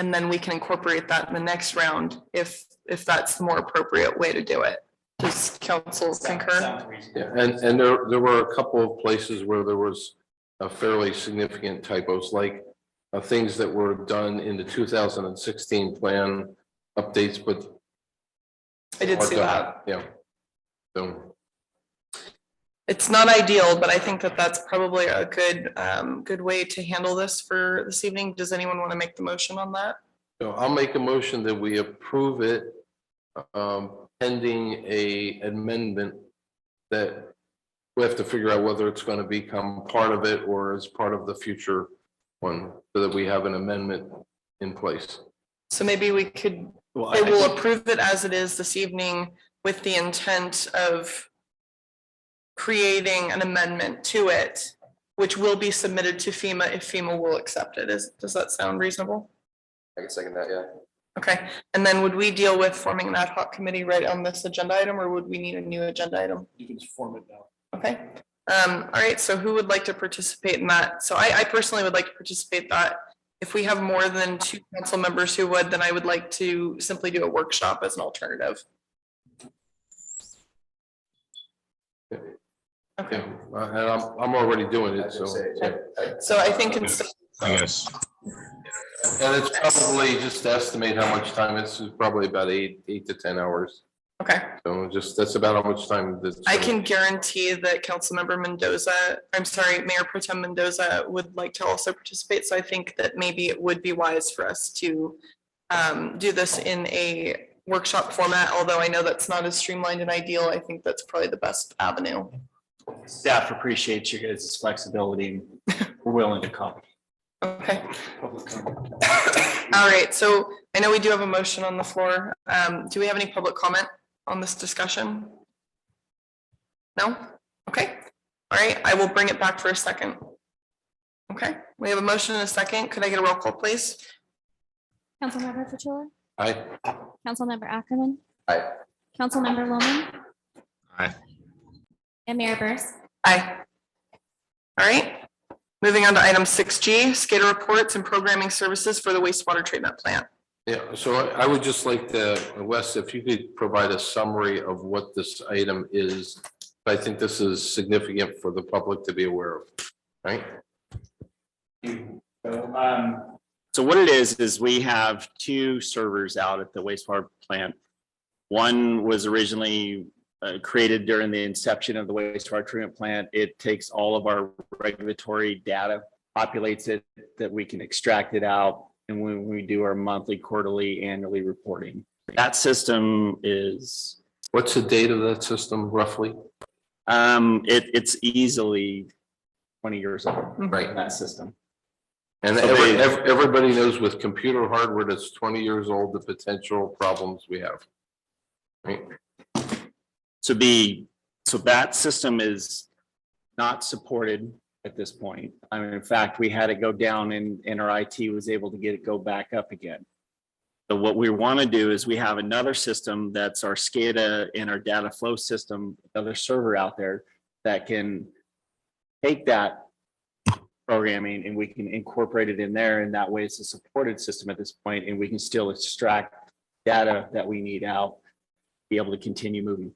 S1: And then we can incorporate that in the next round if that's the more appropriate way to do it. Does council concur?
S4: Sounds reasonable.
S5: Yeah, and there were a couple of places where there was a fairly significant typos, like things that were done in the 2016 plan updates, but.
S1: I did see
S5: are done.
S1: that.
S5: Yeah. So,
S1: It's not ideal, but I think that that's probably a good way to handle this for this evening. Does anyone want to make the motion on that?
S5: so I'll make a motion that we approve it pending a amendment that we have to figure out whether it's going to become part of it or as part of the future one, so that we have an amendment in place.
S1: So maybe we could,
S6: Well,
S1: they will approve it as it is this evening with the intent of creating an amendment to it, which will be submitted to FEMA if FEMA will accept it. Does that sound reasonable?
S10: I can second that, yeah.
S1: Okay, and then would we deal with forming an ad hoc committee right on this agenda item, or would we need a new agenda item?
S4: You can just form it now.
S1: Okay, all right, so who would like to participate in that? So I personally would like to participate that. If we have more than 2 council members who would, then I would like to simply do a workshop as an alternative. Okay,
S5: Yeah, and I'm already doing it, so.
S1: so I think instead,
S11: Yes.
S5: And it's probably, just to estimate how much time, it's probably about 8 to 10 hours.
S1: okay,
S5: So just, that's about how much time this.
S1: I can guarantee that Councilmember Mendoza, I'm sorry, Mayor Pro Tem Mendoza would like to also participate. So I think that maybe it would be wise for us to do this in a workshop format, although I know that's not as streamlined and ideal. I think that's probably the best avenue.
S6: Staff appreciates you guys' flexibility. We're willing to come.
S1: Okay,
S4: Public comment.
S1: all right, so I know we do have a motion on the floor. Do we have any public comment on this discussion? No? Okay, all right, I will bring it back for a second. Okay, we have a motion and a second. Could I get a roll call, please?
S3: Councilmember Fatula,
S5: Aye.
S3: Councilmember Ackerman,
S10: Aye.
S3: Councilmember Loman,
S11: Aye.
S3: and Mayor Burrs.
S1: Aye. All right, moving on to item 6G, SCADA reports and programming services for the wastewater treatment plant.
S5: Yeah, so I would just like to, Wes, if you could provide a summary of what this item is. I think this is significant for the public to be aware of, right?
S6: So what it is we have 2 servers out at the wastewater plant. One was originally created during the inception of the wastewater treatment plant. It takes all of our regulatory data, populates it, that we can extract it out. And when we do our monthly, quarterly, annually reporting, that system is,
S5: What's the date of that system roughly?
S6: it's easily 20 years old,
S5: Right.
S6: that system.
S5: And
S6: So
S5: everybody knows with computer hardware that's 20 years old, the potential problems we have. Right?
S6: So that system is not supported at this point. I mean, in fact, we had it go down and our IT was able to get it go back up again. So what we want to do is we have another system that's our SCADA and our data flow system, another server out there that can take that programming and we can incorporate it in there. And that way it's a supported system at this point, and we can still extract data that we need out, be able to continue moving.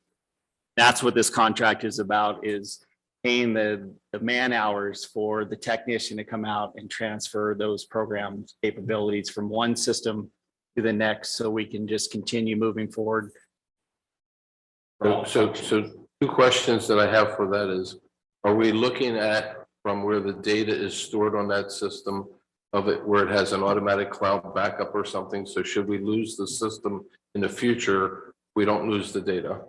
S6: That's what this contract is about, is paying the man hours for the technician to come out and transfer those programs capabilities from one system to the next, so we can just continue moving forward.
S5: So 2 questions that I have for that is, are we looking at from where the data is stored on that system of it, where it has an automatic cloud backup or something? So should we lose the system in the future, we don't lose the data?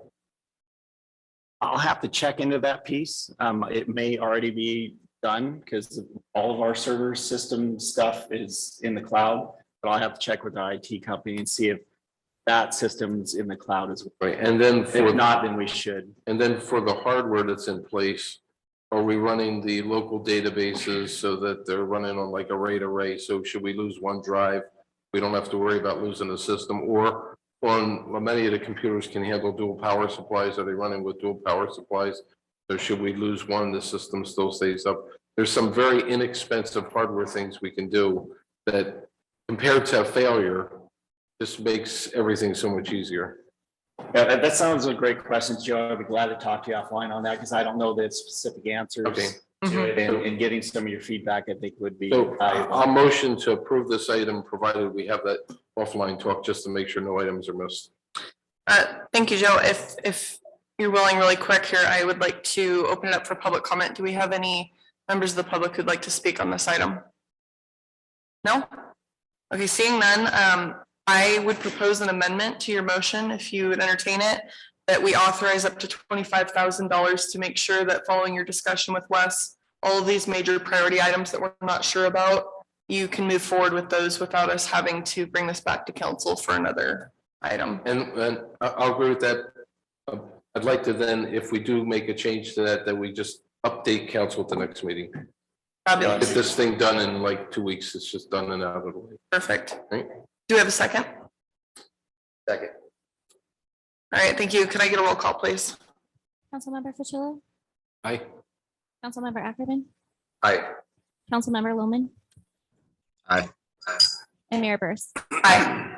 S6: I'll have to check into that piece. It may already be done because all of our server system stuff is in the cloud, but I'll have to check with our IT company and see if that system's in the cloud as well.
S5: Right, and then
S6: If not, then we should.
S5: And then for the hardware that's in place, are we running the local databases so that they're running on like a RAID array? So should we lose one drive, we don't have to worry about losing the system? Or on many of the computers can handle dual power supplies. Are they running with dual power supplies? So should we lose one, the system still stays up? There's some very inexpensive hardware things we can do that compared to a failure, this makes everything so much easier.
S6: Yeah, that sounds a great question, Joe. I'd be glad to talk to you offline on that because I don't know the specific answers
S5: Okay.
S6: to it, and getting some of your feedback, I think would be
S5: So
S6: valuable.
S5: I'll motion to approve this item, provided we have that offline talk, just to make sure no items are missed.
S1: Thank you, Joe. If you're willing really quick here, I would like to open it up for public comment. Do we have any members of the public who'd like to speak on this item? No? Okay, seeing none, I would propose an amendment to your motion, if you would entertain it, that we authorize up to $25,000 to make sure that following your discussion with Wes, all of these major priority items that we're not sure about, you can move forward with those without us having to bring this back to council for another item.
S5: And I'll agree with that. I'd like to then, if we do make a change to that, that we just update council at the next meeting.
S1: Fabulous.
S5: Get this thing done in like 2 weeks. It's just done and out of the way.
S1: Perfect.
S5: Right.
S1: Do we have a second?
S10: Second.
S1: All right, thank you. Could I get a roll call, please?
S3: Councilmember Fitzgerald,
S5: Aye.
S3: Councilmember Ackerman,
S10: Aye.
S3: Councilmember Loman.
S11: Aye.
S3: And Mayor Burse.
S1: Aye.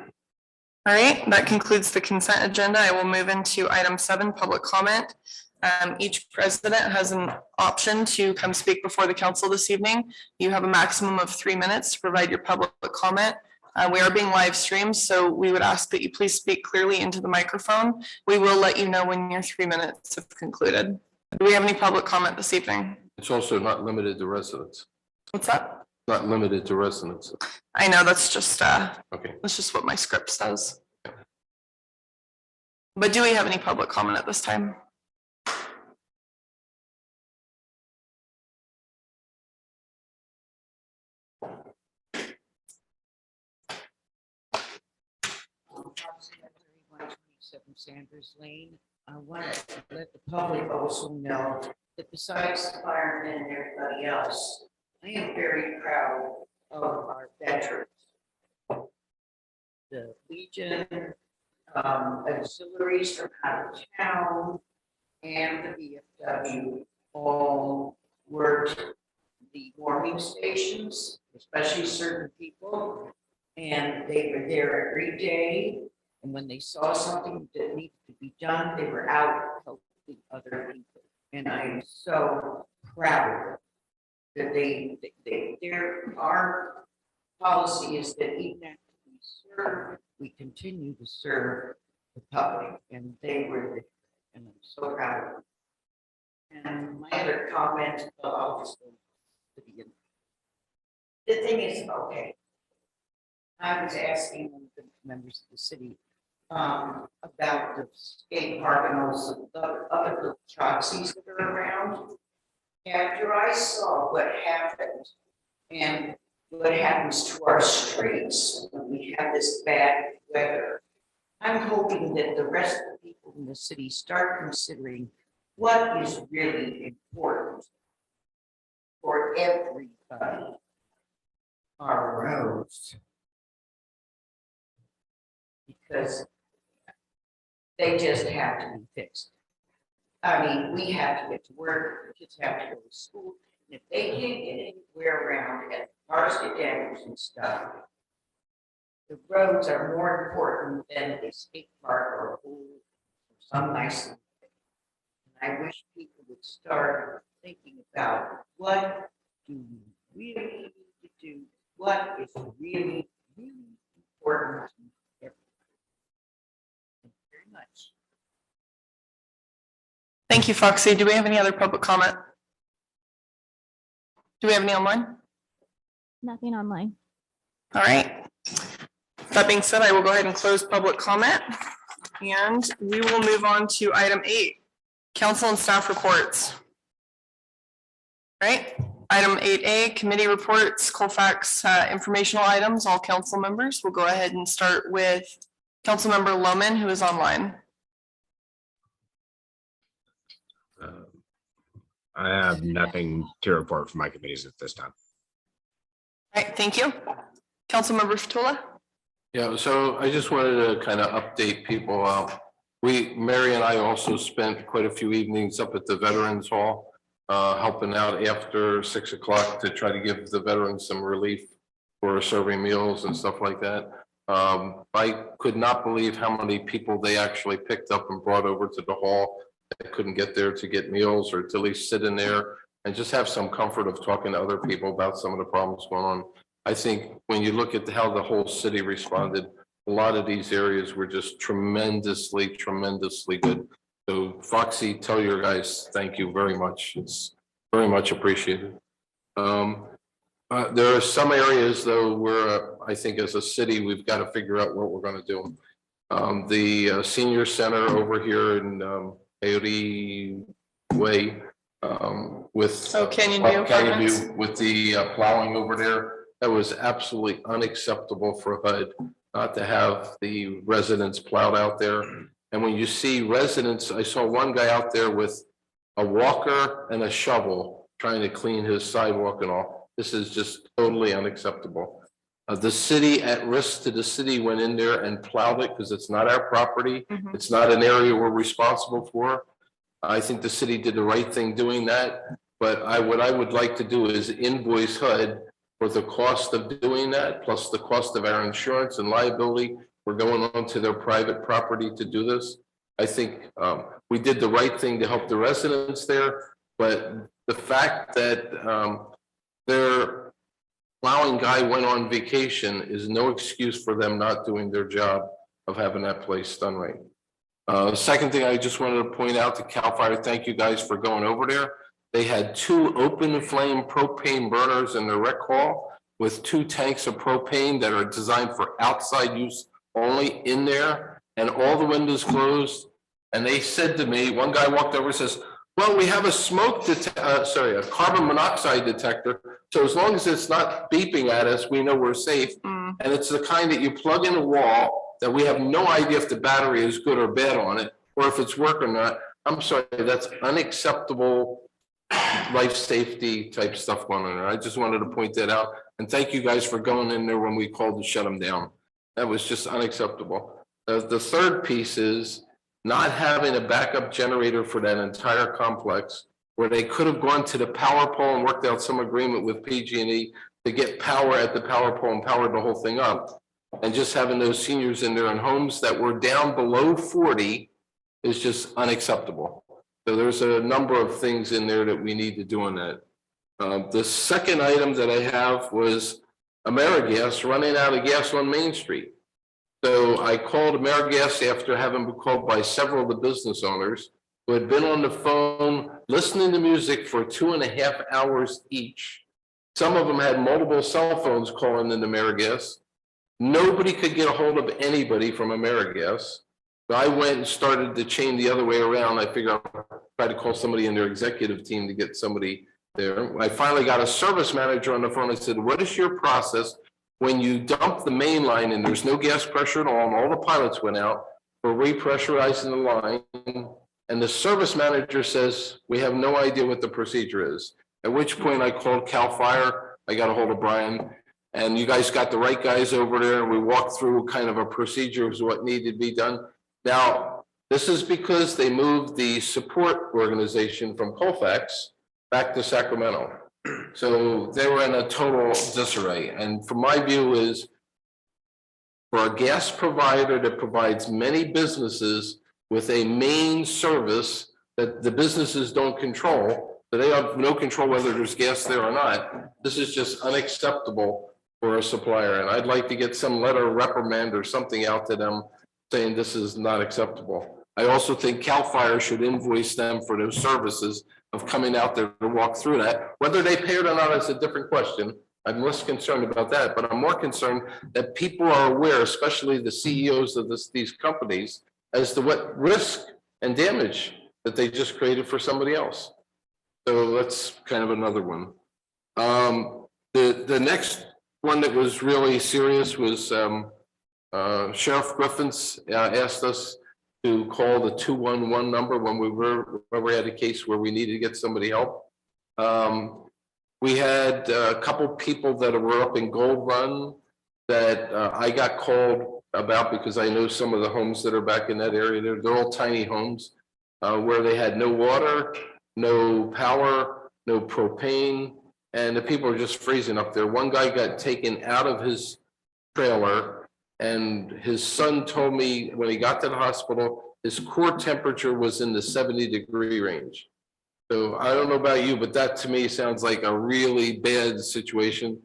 S1: All right, that concludes the consent agenda. I will move into item 7, public comment. Each president has an option to come speak before the council this evening. You have a maximum of 3 minutes to provide your public comment. We are being live streamed, so we would ask that you please speak clearly into the microphone. We will let you know when your 3 minutes have concluded. Do we have any public comment this evening?
S5: It's also not limited to residents.
S1: What's that?
S5: Not limited to residents.
S1: I know, that's just
S5: Okay.
S1: that's just what my script says. But do we have any public comment at this time?
S13: Sanders Lane. I want to let the public also know that besides the firemen and everybody else, I am very proud of our veterans. The Legion, auxiliaries from out of town, and the VFW all worked the warming stations, especially certain people, and they were there every day. And when they saw something that needed to be done, they were out helping other people. And I am so proud of them that our policy is that even after we serve, we continue to serve the public, and they were there, and I'm so proud of them. And my other comment, I'll just go to the end. The thing is, okay, I was asking one of the members of the city about the skate park and also the other little Choxies that are around. After I saw what happened and what happens to our streets when we have this bad weather, I'm hoping that the rest of the people in the city start considering what is really important for everybody. Our roads. Because they just have to be fixed. I mean, we have to get to work, kids have to go to school, and if they can't get anywhere around and cars get damaged and stuff, the roads are more important than a skate park or a pool or some nice thing. And I wish people would start thinking about what do we really need to do, what is really, really important to everyone. Thank you very much.
S1: Thank you, Foxy. Do we have any other public comment? Do we have any online?
S3: Nothing online.
S1: All right. That being said, I will go ahead and close public comment. And we will move on to item 8, council and staff reports. Right, item 8A, committee reports, Colfax informational items, all council members. We'll go ahead and start with Councilmember Loman, who is online.
S11: I have nothing to report from my committees at this time.
S1: All right, thank you. Councilmember Fatula.
S5: Yeah, so I just wanted to kind of update people. Mary and I also spent quite a few evenings up at the Veterans Hall, helping out after 6 o'clock to try to give the veterans some relief for serving meals and stuff like that. I could not believe how many people they actually picked up and brought over to the hall that couldn't get there to get meals or to at least sit in there and just have some comfort of talking to other people about some of the problems going on. I think when you look at how the whole city responded, a lot of these areas were just tremendously good. So Foxy, tell your guys, thank you very much. It's very much appreciated. There are some areas though where I think as a city, we've got to figure out what we're going to do. The senior center over here in Coyote Way with
S1: Canyon View Apartments.
S5: with the plowing over there, that was absolutely unacceptable for HUD not to have the residents plowed out there. And when you see residents, I saw one guy out there with a walker and a shovel trying to clean his sidewalk and all. This is just totally unacceptable. The city, at risk to the city, went in there and plowed it because it's not our property. It's not an area we're responsible for. I think the city did the right thing doing that. But what I would like to do is invoice HUD for the cost of doing that, plus the cost of our insurance and liability. We're going on to their private property to do this. I think we did the right thing to help the residents there, but the fact that their plowing guy went on vacation is no excuse for them not doing their job of having that place done right. Second thing I just wanted to point out to CAL FIRE, thank you guys for going over there. They had 2 open flame propane burners in the rec hall with 2 tanks of propane that are designed for outside use only in there, and all the windows closed. And they said to me, one guy walked over and says, well, we have a a carbon monoxide detector. So as long as it's not beeping at us, we know we're safe. And it's the kind that you plug in a wall that we have no idea if the battery is good or bad on it, or if it's working or not. I'm sorry, that's unacceptable life safety type stuff going on there. I just wanted to point that out. And thank you guys for going in there when we called to shut them down. That was just unacceptable. The third piece is not having a backup generator for that entire complex, where they could have gone to the power pole and worked out some agreement with PG&E to get power at the power pole and powered the whole thing up. And just having those seniors in there in homes that were down below 40 is just unacceptable. So there's a number of things in there that we need to do on that. The second item that I have was AmeriGas running out of gas on Main Street. So I called AmeriGas after having been called by several of the business owners who had been on the phone listening to music for 2.5 hours each. Some of them had multiple cell phones calling into AmeriGas. Nobody could get a hold of anybody from AmeriGas. So I went and started the chain the other way around. I figured I'll try to call somebody in their executive team to get somebody there. I finally got a service manager on the phone. I said, what is your process when you dump the main line and there's no gas pressure at all, and all the pilots went out for repressurizing the line? And the service manager says, we have no idea what the procedure is. At which point I called CAL FIRE. I got a hold of Brian, and you guys got the right guys over there. We walked through kind of a procedure of what needed to be done. Now, this is because they moved the support organization from Colfax back to Sacramento. So they were in a total disarray. And from my view is, for a gas provider that provides many businesses with a main service that the businesses don't control, so they have no control whether there's gas there or not, this is just unacceptable for a supplier. And I'd like to get some letter of reprimand or something out to them saying this is not acceptable. I also think CAL FIRE should invoice them for those services of coming out there to walk through that. Whether they pay it or not is a different question. I'm less concerned about that, but I'm more concerned that people are aware, especially the CEOs of these companies, as to what risk and damage that they just created for somebody else. So that's kind of another one. The next one that was really serious was Sheriff Griffins asked us to call the 211 number when we had a case where we needed to get somebody help. We had a couple people that were up in Gold Run that I got called about because I know some of the homes that are back in that area. They're all tiny homes where they had no water, no power, no propane, and the people are just freezing up there. One guy got taken out of his trailer, and his son told me when he got to the hospital, his core temperature was in the 70-degree range. So I don't know about you, but that to me sounds like a really bad situation.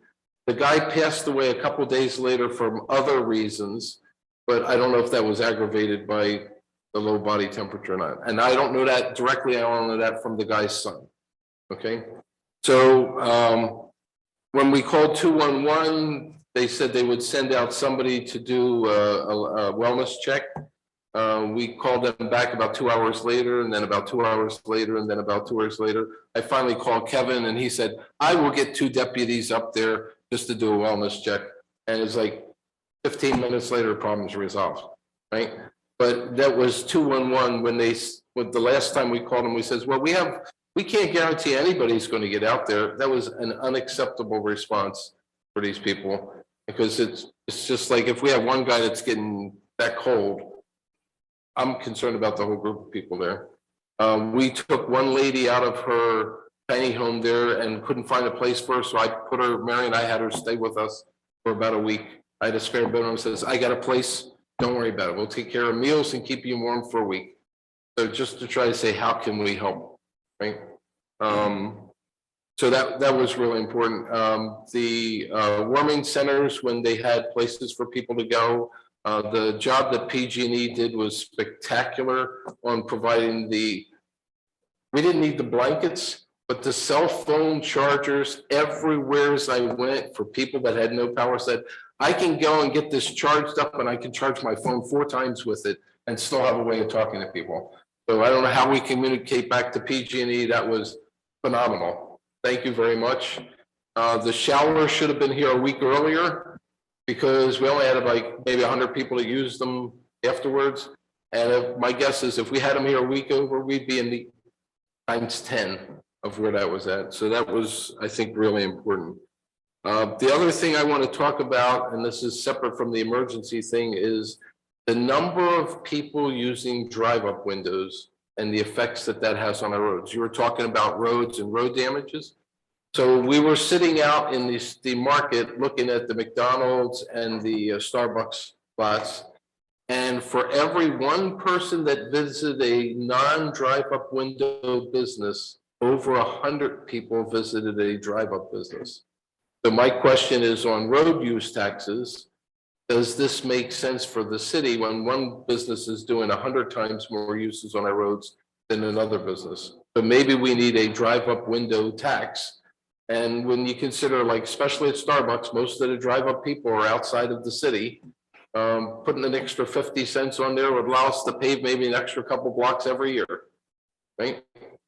S5: The guy passed away a couple days later from other reasons, but I don't know if that was aggravated by the low body temperature or not. And I don't know that directly. I don't know that from the guy's son. Okay. So when we called 211, they said they would send out somebody to do a wellness check. We called them back about 2 hours later, and then about 2 hours later, and then about 2 hours later. I finally called Kevin, and he said, I will get 2 deputies up there just to do a wellness check. And it's like 15 minutes later, problem's resolved, right? But that was 211 when the last time we called them, we says, well, we can't guarantee anybody's going to get out there. That was an unacceptable response for these people, because it's just like, if we have one guy that's getting that cold, I'm concerned about the whole group of people there. We took one lady out of her tiny home there and couldn't find a place for her, so I put her, Mary and I had her stay with us for about a week. I had a spare bedroom, says, I got a place, don't worry about it. We'll take care of meals and keep you warm for a week. So just to try to say, how can we help, right? So that was really important. The warming centers, when they had places for people to go, the job that PG&E did was spectacular on providing we didn't need the blankets, but the cell phone chargers everywhere as I went for people that had no power said, I can go and get this charged up and I can charge my phone 4 times with it and still have a way of talking to people. So I don't know how we communicate back to PG&E. That was phenomenal. Thank you very much. The shower should have been here a week earlier, because we only had like maybe 100 people that used them afterwards. And my guess is if we had them here a week over, we'd be in the times 10 of where that was at. So that was, I think, really important. The other thing I want to talk about, and this is separate from the emergency thing, is the number of people using drive-up windows and the effects that has on our roads. You were talking about roads and road damages. So we were sitting out in the market looking at the McDonald's and the Starbucks spots. And for every one person that visited a non-drive-up window business, over 100 people visited a drive-up business. So my question is on road use taxes. Does this make sense for the city when one business is doing 100 times more uses on our roads than another business? So maybe we need a drive-up window tax. And when you consider, like, especially at Starbucks, most of the drive-up people are outside of the city. Putting an extra 50 cents on there would allow us to pave maybe an extra couple blocks every year, right?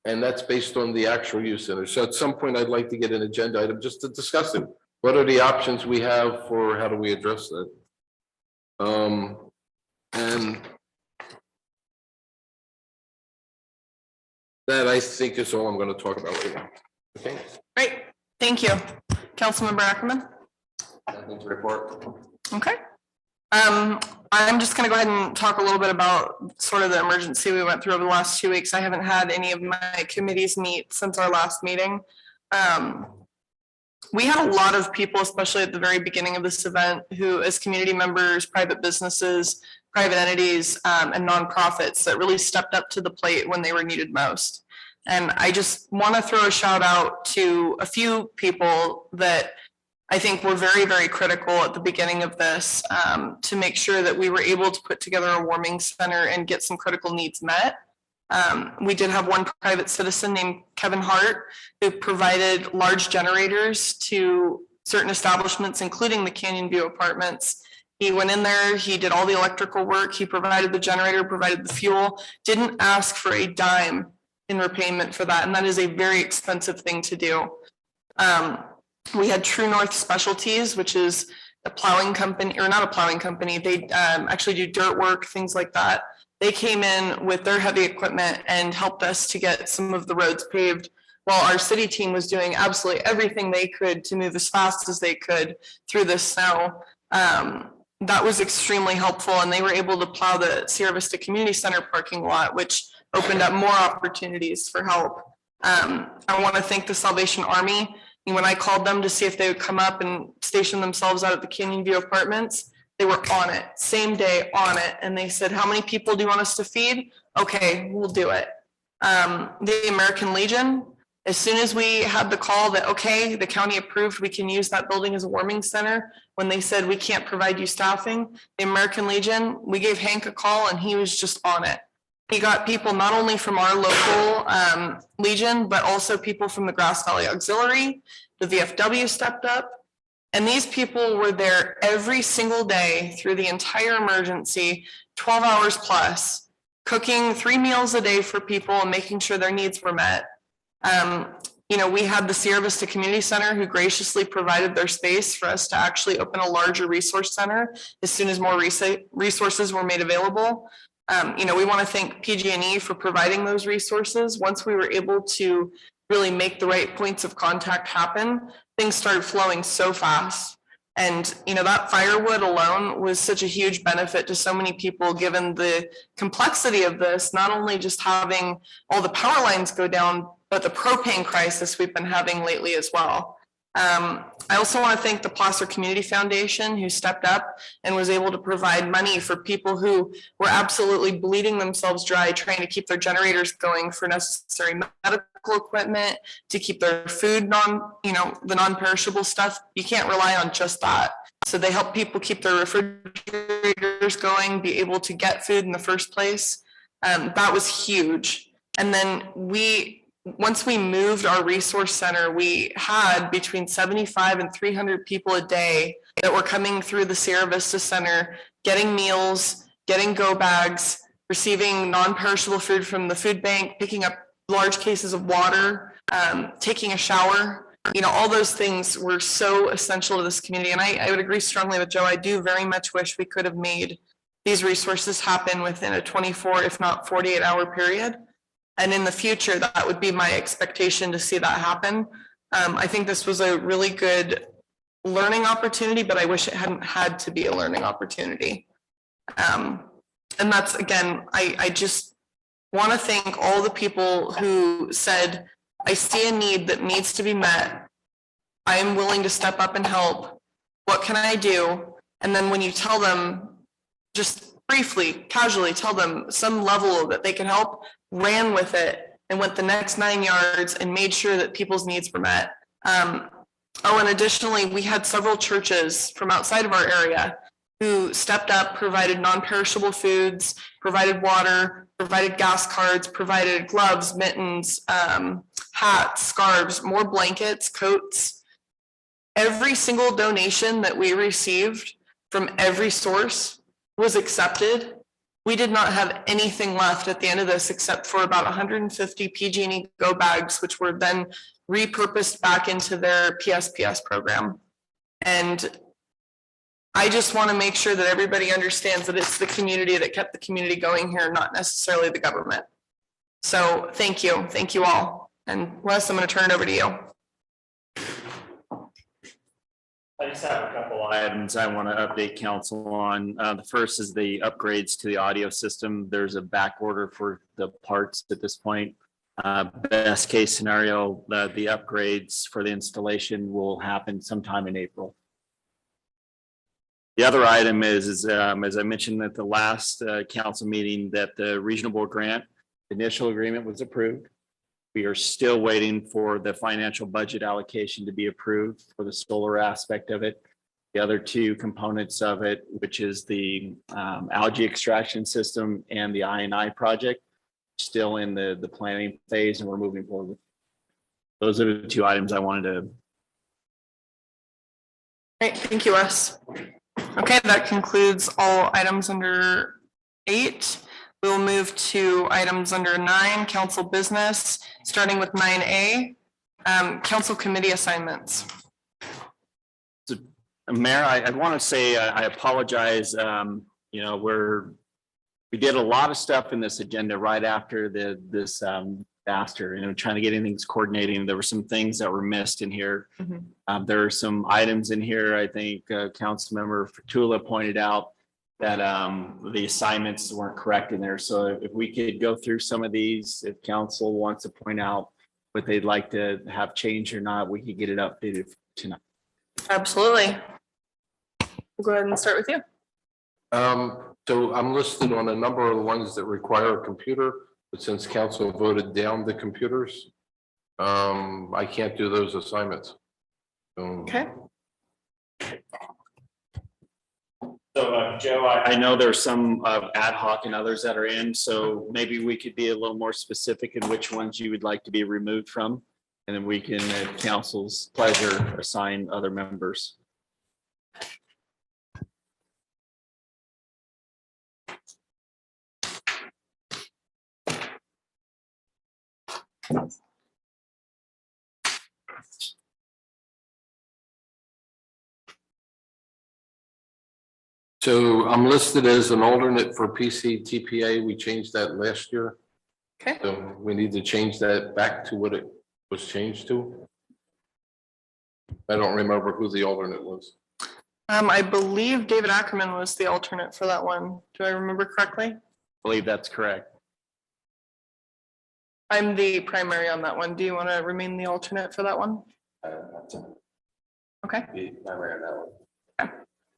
S5: And that's based on the actual use center. So at some point, I'd like to get an agenda item just to discuss it. What are the options we have for how do we address that? And that, I think, is all I'm going to talk about right now. Okay.
S1: Great, thank you. Councilmember Ackerman?
S10: Nothing to report.
S1: Okay. I'm just gonna go ahead and talk a little bit about sort of the emergency we went through over the last 2 weeks. I haven't had any of my committees meet since our last meeting. We had a lot of people, especially at the very beginning of this event, who, as community members, private businesses, private entities, and nonprofits, that really stepped up to the plate when they were needed most. And I just want to throw a shout out to a few people that I think were very, very critical at the beginning of this, to make sure that we were able to put together a warming center and get some critical needs met. We did have one private citizen named Kevin Hart, who provided large generators to certain establishments, including the Canyon View Apartments. He went in there, he did all the electrical work, he provided the generator, provided the fuel, didn't ask for a dime in repayment for that, and that is a very expensive thing to do. We had True North Specialties, which is a plowing company, or not a plowing company, they actually do dirt work, things like that. They came in with their heavy equipment and helped us to get some of the roads paved, while our city team was doing absolutely everything they could to move as fast as they could through the snow. That was extremely helpful, and they were able to plow the Sierra Vista Community Center parking lot, which opened up more opportunities for help. I want to thank the Salvation Army. And when I called them to see if they would come up and station themselves out at the Canyon View Apartments, they were on it, same day on it. And they said, how many people do you want us to feed? Okay, we'll do it. The American Legion, as soon as we had the call that, okay, the county approved, we can use that building as a warming center. When they said, we can't provide you staffing, the American Legion, we gave Hank a call and he was just on it. He got people not only from our local Legion, but also people from the Grass Valley Auxiliary. The VFW stepped up. And these people were there every single day through the entire emergency, 12 hours plus, cooking 3 meals a day for people and making sure their needs were met. You know, we had the Sierra Vista Community Center who graciously provided their space for us to actually open a larger resource center as soon as more resources were made available. You know, we want to thank PG&E for providing those resources. Once we were able to really make the right points of contact happen, things started flowing so fast. And, you know, that firewood alone was such a huge benefit to so many people, given the complexity of this, not only just having all the power lines go down, but the propane crisis we've been having lately as well. I also want to thank the Placer Community Foundation, who stepped up and was able to provide money for people who were absolutely bleeding themselves dry, trying to keep their generators going for necessary medical equipment, to keep their food the non-perishable stuff. You can't rely on just that. So they help people keep their refrigerators going, be able to get food in the first place. That was huge. And then once we moved our resource center, we had between 75 and 300 people a day that were coming through the Sierra Vista Center, getting meals, getting go bags, receiving non-perishable food from the food bank, picking up large cases of water, taking a shower. You know, all those things were so essential to this community. And I would agree strongly with Joe. I do very much wish we could have made these resources happen within a 24, if not 48-hour period. And in the future, that would be my expectation to see that happen. I think this was a really good learning opportunity, but I wish it hadn't had to be a learning opportunity. And that's, again, I just want to thank all the people who said, I see a need that needs to be met. I am willing to step up and help. What can I do? And then when you tell them, just briefly, casually tell them some level that they can help, ran with it and went the next 9 yards and made sure that people's needs were met. And additionally, we had several churches from outside of our area who stepped up, provided non-perishable foods, provided water, provided gas cards, provided gloves, mittens, hats, scarves, more blankets, coats. Every single donation that we received from every source was accepted. We did not have anything left at the end of this except for about 150 PG&E go bags, which were then repurposed back into their PSPS program. And I just want to make sure that everybody understands that it's the community that kept the community going here, not necessarily the government. So thank you all. And Wes, I'm going to turn it over to you.
S6: I just have a couple items I want to update council on. The first is the upgrades to the audio system. There's a back order for the parts at this point. Best case scenario, the upgrades for the installation will happen sometime in April. The other item is as I mentioned at the last council meeting, that the regional board grant initial agreement was approved. We are still waiting for the financial budget allocation to be approved for the solar aspect of it. The other two components of it, which is the algae extraction system and the I&I project, still in the planning phase, and we're moving forward. Those are the two items I wanted to.
S1: Great, thank you, Wes. Okay, that concludes all items under 8. We'll move to items under 9, council business, starting with 9A, council committee assignments.
S6: So, Mayor, I want to say I apologize. You know, we did a lot of stuff in this agenda right after this disaster, you know, trying to get things coordinating. There were some things that were missed in here. Mm-hmm. There are some items in here, I think Councilmember Fatula pointed out that the assignments weren't correct in there. So if we could go through some of these, if council wants to point out what they'd like to have changed or not, we could get it updated tonight.
S1: Absolutely. We'll go ahead and start with you.
S5: So I'm listed on a number of the ones that require a computer, but since council voted down the computers, I can't do those assignments.
S1: Okay.
S7: So, Joe,
S6: I know there's some ad hoc and others that are in, so maybe we could be a little more specific in which ones you would like to be removed from. And then we can, at council's pleasure, assign other members.
S5: So I'm listed as an alternate for PC TPA. We changed that last year.
S1: Okay.
S5: So we need to change that back to what it was changed to. I don't remember who the alternate was.
S1: I believe David Ackerman was the alternate for that one. Do I remember correctly?
S6: I believe that's correct.
S1: I'm the primary on that one. Do you want to remain the alternate for that one? Okay.
S10: Be primary on that one.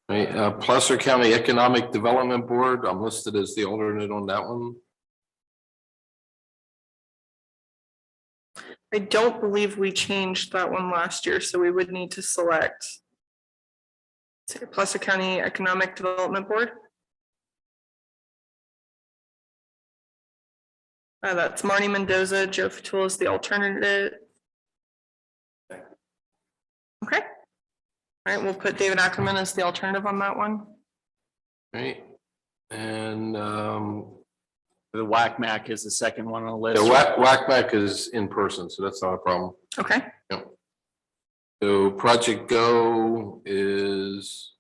S5: Right, Placer County Economic Development Board, I'm listed as the alternate on that one.
S1: I don't believe we changed that one last year, so we would need to select Placer County Economic Development Board. That's Marnie Mendoza. Joe Fatul is the alternative. Okay. All right, we'll put David Ackerman as the alternative on that one.
S5: Right, and
S6: The WACMAC is the second one on the
S5: the
S6: list.
S5: WACMAC is in person, so that's not a problem.
S1: Okay.
S5: So Project Go is,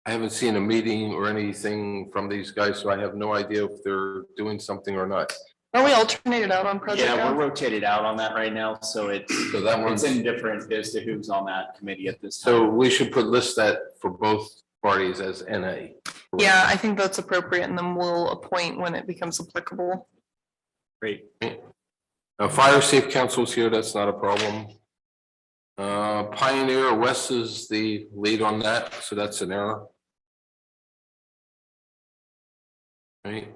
S5: I haven't seen a meeting or anything from these guys, so I have no idea if they're doing something or not.
S1: Are we alternated out on Project
S6: Yeah,
S1: Go?
S6: we're rotated out on that right now, so it's
S5: So that one's,
S6: indifferent as to who's on that committee at this
S5: so
S6: time.
S5: we should list that for both parties as NA.
S1: Yeah, I think that's appropriate, and then we'll appoint when it becomes applicable.
S6: Great.
S5: Fire Safe Council's here, that's not a problem. Pioneer West is the lead on that, so that's an error. Right.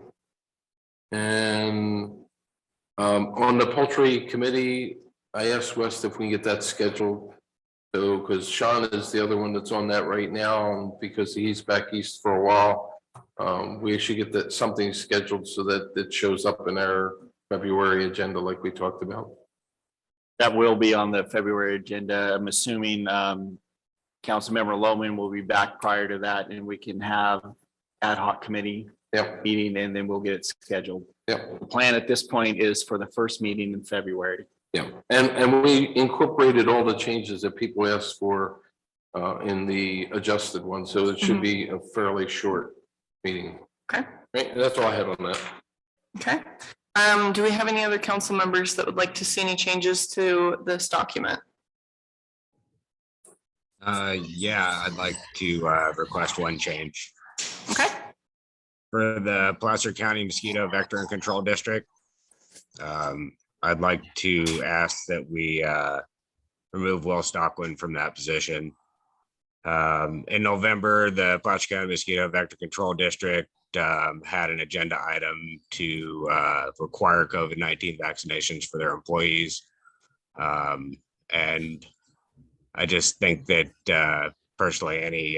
S5: And on the poultry committee, I asked West if we can get that scheduled. So, because Sean is the other one that's on that right now, and because he's back east for a while, we should get that something scheduled so that it shows up in our February agenda like we talked about.
S6: That will be on the February agenda. I'm assuming Councilmember Loman will be back prior to that, and we can have ad hoc committee meeting, and then we'll get it scheduled. The plan at this point is for the first meeting in February.
S5: Yeah, and we incorporated all the changes that people asked for in the adjusted one, so it should be a fairly short meeting.
S1: Okay.
S5: Right, that's all I had on that.
S1: Okay. Do we have any other council members that would like to see any changes to this document?
S11: Yeah, I'd like to request one change.
S1: Okay.
S11: For the Placer County Mosquito Vector and Control District, I'd like to ask that we remove Will Stockland from that position. In November, the Placer County Mosquito Vector Control District had an agenda item to require COVID-19 vaccinations for their employees. And I just think that personally, any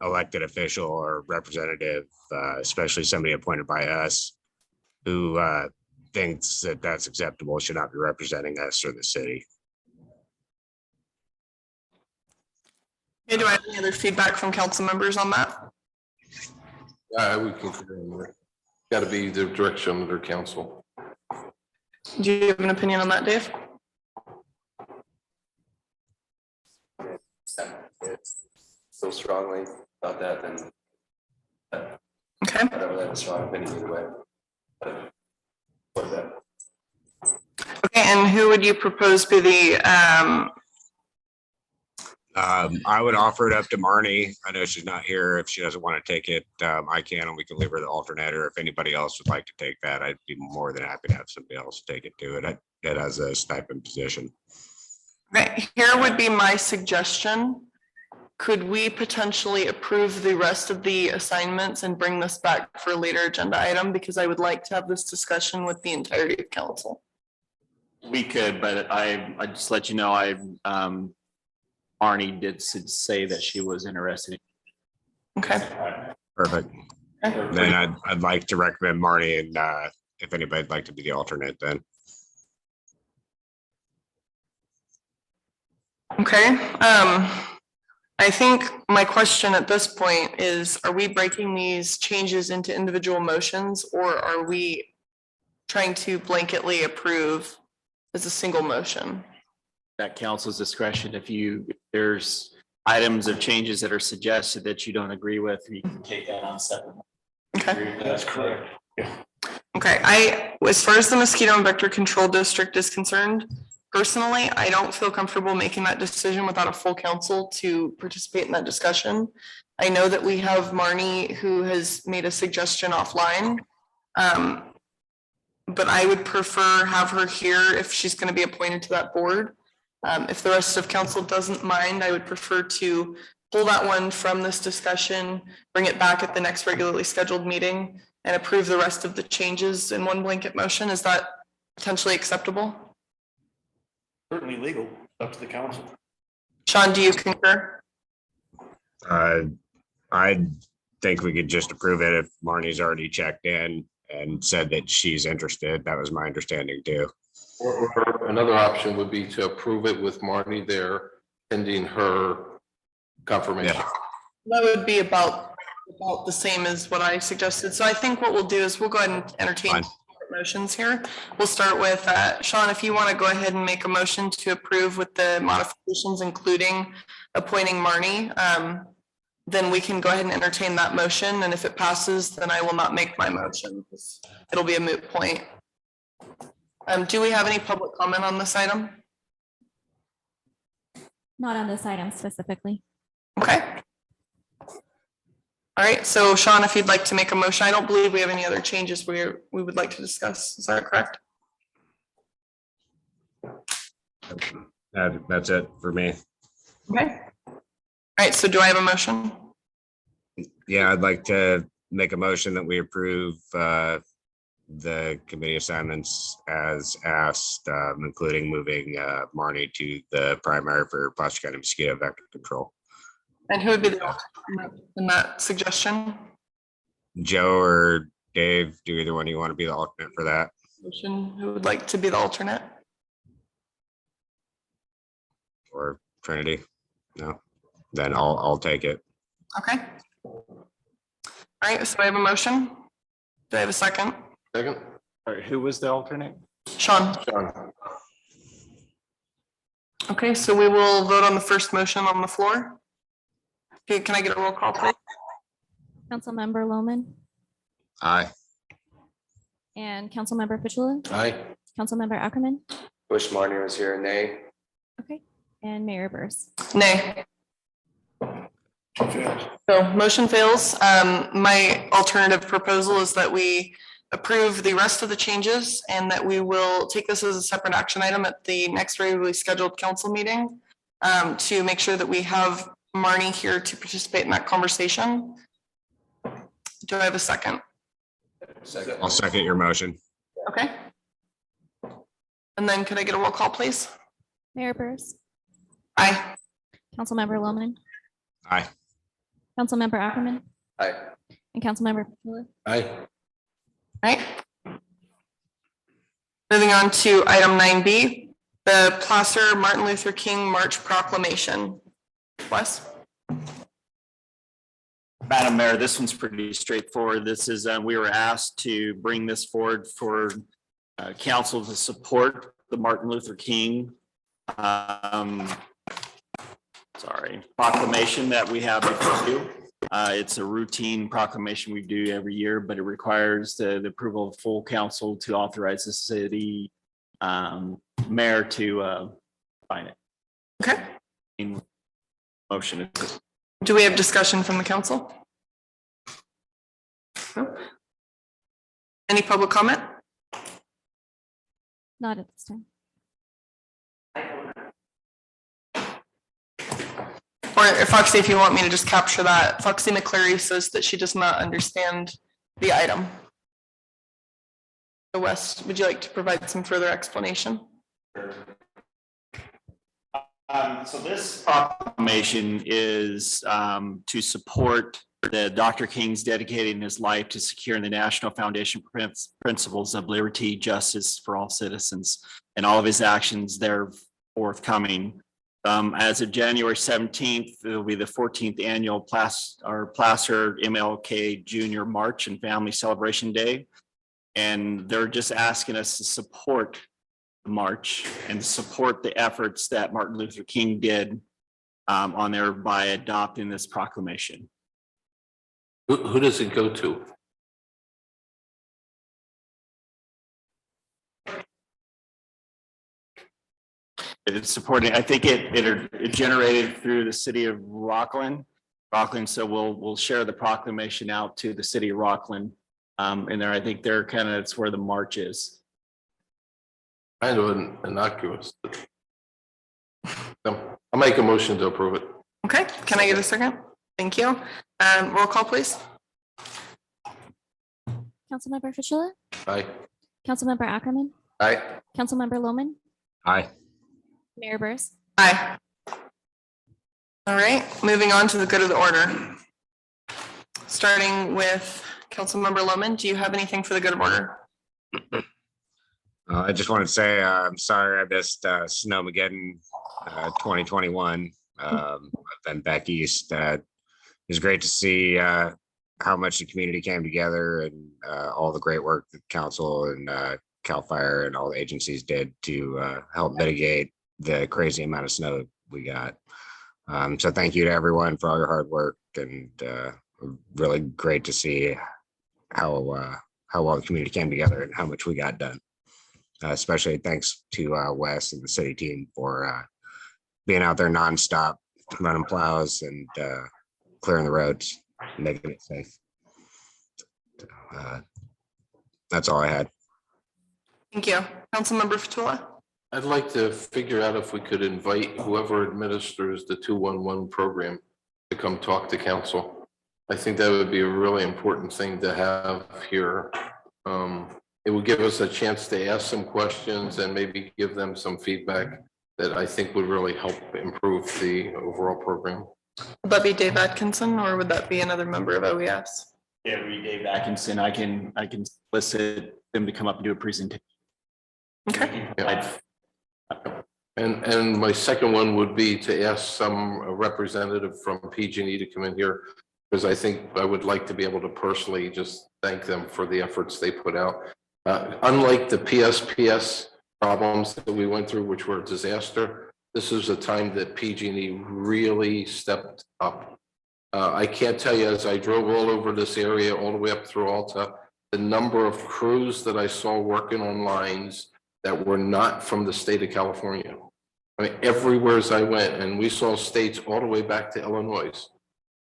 S11: elected official or representative, especially somebody appointed by us, who thinks that that's acceptable, should not be representing us or the city.
S1: Okay, do I have any other feedback from council members on that?
S5: We can confirm that. Got to be the direction of their council.
S1: Do you have an opinion on that, Dave?
S10: So strongly about that, then
S1: Okay.
S10: I don't really have a strong opinion either way. But that.
S1: Okay, and who would you propose be the,
S11: I would offer it up to Marnie. I know she's not here. If she doesn't want to take it, I can, and we can leave her the alternate, or if anybody else would like to take that, I'd be more than happy to have somebody else take it to it. it as a stipend position.
S1: Okay, here would be my suggestion. Could we potentially approve the rest of the assignments and bring this back for a later agenda item? Because I would like to have this discussion with the entirety of council.
S6: We could, but I just let you know, Marnie did say that she was interested.
S1: Okay.
S11: Perfect. Then I'd like to recommend Marty, and if anybody'd like to be the alternate, then.
S1: Okay, I think my question at this point is, are we breaking these changes into individual motions, or are we trying to blanketly approve as a single motion?
S6: That council's discretion. If there's items of changes that are suggested that you don't agree with, you can take that on separate.
S1: Okay.
S4: That's correct.
S1: Okay, as far as the mosquito and vector control district is concerned, personally, I don't feel comfortable making that decision without a full council to participate in that discussion. I know that we have Marnie who has made a suggestion offline. But I would prefer have her here if she's going to be appointed to that board. If the rest of council doesn't mind, I would prefer to pull that one from this discussion, bring it back at the next regularly scheduled meeting, and approve the rest of the changes in one blanket motion. Is that potentially acceptable?
S4: Certainly legal, up to the council.
S1: Sean, do you concur?
S11: I think we could just approve it if Marnie's already checked in and said that she's interested. That was my understanding too.
S5: Or another option would be to approve it with Marty there pending her confirmation.
S11: Yeah.
S1: That would be about the same as what I suggested. So I think what we'll do is we'll go ahead and entertain
S11: Fine.
S1: motions here. We'll start with Sean, if you want to go ahead and make a motion to approve with the modifications, including appointing Marnie, then we can go ahead and entertain that motion. And if it passes, then I will not make my motion. It'll be a moot point. Do we have any public comment on this item?
S3: Not on this item specifically.
S1: Okay. All right, so Sean, if you'd like to make a motion, I don't believe we have any other changes we would like to discuss. Is that correct?
S11: That's it for me.
S1: Okay. All right, so do I have a motion?
S11: Yeah, I'd like to make a motion that we approve the committee assignments as asked, including moving Marnie to the primary for Placer County mosquito vector control.
S1: And who would be the alternate in that suggestion?
S11: Joe or Dave, do either one of you want to be the alternate for that?
S1: Motion, who would like to be the alternate?
S11: Or Trinity? No, then I'll take it.
S1: Okay. All right, so I have a motion. Do I have a second?
S5: Second.
S6: All right, who was the alternate?
S1: Sean.
S5: John.
S1: Okay, so we will vote on the first motion on the floor. Okay, can I get a roll call, please?
S3: Councilmember Lohman
S11: Aye.
S3: and Councilmember Pichula,
S5: Aye.
S3: Councilmember Ackerman,
S10: Wish Marnie was here, nay.
S3: okay, and Mayor Burrs.
S1: Nay. So motion fails. My alternative proposal is that we approve the rest of the changes and that we will take this as a separate action item at the next regularly scheduled council meeting to make sure that we have Marnie here to participate in that conversation. Do I have a second?
S5: Second.
S11: I'll second your motion.
S1: Okay. And then could I get a roll call, please?
S3: Mayor Burrs,
S1: Aye.
S3: Councilmember Lohman,
S11: Aye.
S3: Councilmember Ackerman,
S10: Aye.
S3: and Councilmember Pichula.
S5: Aye.
S1: Right. Moving on to item 9B, the Placer Martin Luther King March Proclamation. Wes?
S6: Madam Mayor, this one's pretty straightforward. This is, we were asked to bring this forward for council to support the Martin Luther King proclamation that we have before you. It's a routine proclamation we do every year, but it requires the approval of full council to authorize the city mayor to sign it.
S1: Okay.
S6: In motion.
S1: Do we have discussion from the council? No? Any public comment?
S3: Not at this time.
S1: Or Foxy, if you want me to just capture that, Foxy McCleary says that she does not understand the item. So Wes, would you like to provide some further explanation?
S6: So this proclamation is to support the Dr. King's dedicating his life to securing the national foundation principles of liberty, justice for all citizens, and all of his actions there forthcoming. As of January 17th, it will be the 14th annual Placer MLK Junior March and Family Celebration Day. And they're just asking us to support the march and support the efforts that Martin Luther King did on there by adopting this proclamation.
S5: Who does it go to?
S6: It's supporting, I think it generated through the city of Rockland. So we'll share the proclamation out to the city of Rockland. And there, I think they're kind of, it's where the march is.
S5: Kind of innocuous. So I'll make a motion to approve it.
S1: Okay, can I get a second? Thank you. Roll call, please.
S3: Councilmember Fischler,
S5: Aye.
S3: Councilmember Ackerman,
S10: Aye.
S3: Councilmember Lohman,
S11: Aye.
S3: Mayor Burrs.
S1: Aye. All right, moving on to the good of the order. Starting with Councilmember Lohman, do you have anything for the good of order?
S11: I just wanted to say, I'm sorry I missed Snowmageddon 2021. I've been back east. It was great to see how much the community came together and all the great work that council and CAL FIRE and all the agencies did to help mitigate the crazy amount of snow we got. So thank you to everyone for all your hard work, and really great to see how well the community came together and how much we got done. Especially thanks to Wes and the city team for being out there nonstop, running plows and clearing the roads, making it safe. That's all I had.
S1: Thank you. Councilmember Fatula?
S5: I'd like to figure out if we could invite whoever administers the 211 program to come talk to council. I think that would be a really important thing to have here. It would give us a chance to ask some questions and maybe give them some feedback that I think would really help improve the overall program.
S1: Would that be Dave Atkinson, or would that be another member of OES?
S6: Yeah, we Dave Atkinson. I can solicit them to come up and do a presentation.
S1: Okay.
S5: And my second one would be to ask some representative from PG&E to come in here, because I think I would like to be able to personally just thank them for the efforts they put out. Unlike the PSPS problems that we went through, which were a disaster, this is a time that PG&E really stepped up. I can't tell you, as I drove all over this area, all the way up through Alta, the number of crews that I saw working on lines that were not from the state of California. I mean, everywhere as I went, and we saw states all the way back to Illinois.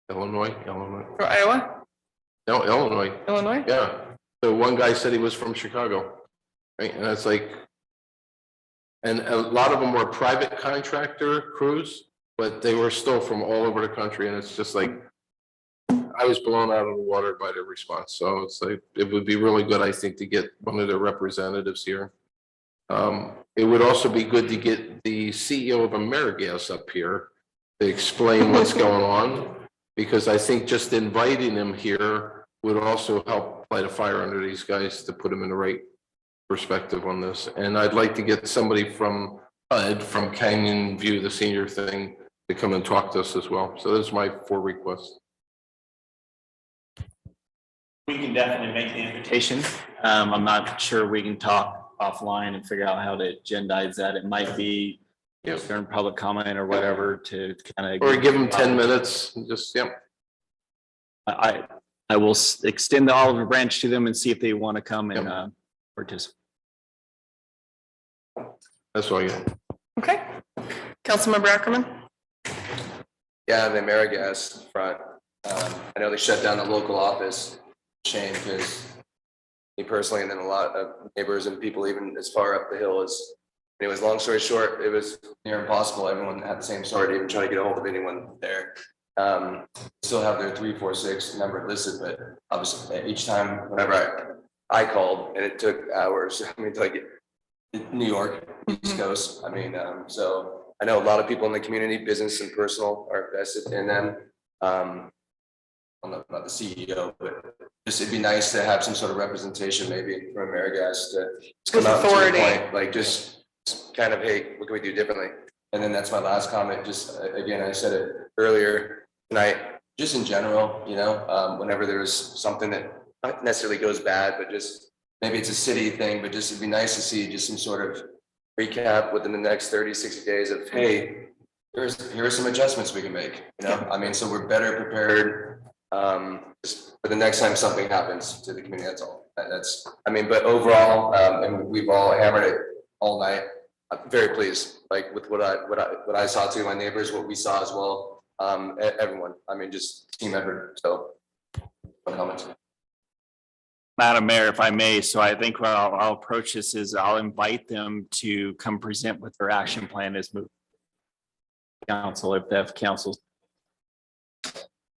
S5: Illinois.
S1: For Iowa?
S5: No, Illinois.
S1: Illinois?
S5: Yeah. So one guy said he was from Chicago, right? And it's like, and a lot of them were private contractor crews, but they were still from all over the country. And it's just like, I was blown out of the water by the response. So it's like, it would be really good, I think, to get one of the representatives here. It would also be good to get the CEO of AmeriGas up here to explain what's going on, because I think just inviting him here would also help light a fire under these guys to put them in the right perspective on this. And I'd like to get somebody from HUD, from Canyon View, the senior thing, to come and talk to us as well. So those are my 4 requests.
S6: We can definitely make the invitation. I'm not sure we can talk offline and figure out how to agendize that. It might be during public comment or whatever to kind of.
S5: Or give them 10 minutes and just, yeah.
S6: I will extend the olive branch to them and see if they want to come and participate.
S5: That's all I got.
S1: Okay. Councilmember Ackerman?
S10: Yeah, the AmeriGas front. I know they shut down the local office. Shame, because me personally, and then a lot of neighbors and people even as far up the hill as Anyways, long story short, it was near impossible. Everyone had the same story to even try to get a hold of anyone there. Still have their 346 number listed, but obviously each time whenever I called and it took hours, I mean, to like New York, East Coast. I mean, so I know a lot of people in the community, business and personal, are invested in them. I'm not the CEO, but just it'd be nice to have some sort of representation, maybe from AmeriGas to come out to the point, like just kind of, hey, what can we do differently? And then that's my last comment. Just again, I said it earlier tonight, just in general, you know, whenever there's something that not necessarily goes bad, but just maybe it's a city thing, but just it'd be nice to see just some sort of recap within the next 30, 60 days of, hey, here are some adjustments we can make, you know? I mean, so we're better prepared just for the next time something happens to the community. That's all. That's, I mean, but overall, and we've all hammered it all night. I'm very pleased, like with what I saw too, my neighbors, what we saw as well. Everyone, I mean, just team effort. So, no comments.
S6: Madam Mayor, if I may, so I think what I'll approach this is I'll invite them to come present with their action plan as moved. Council, if they have councils.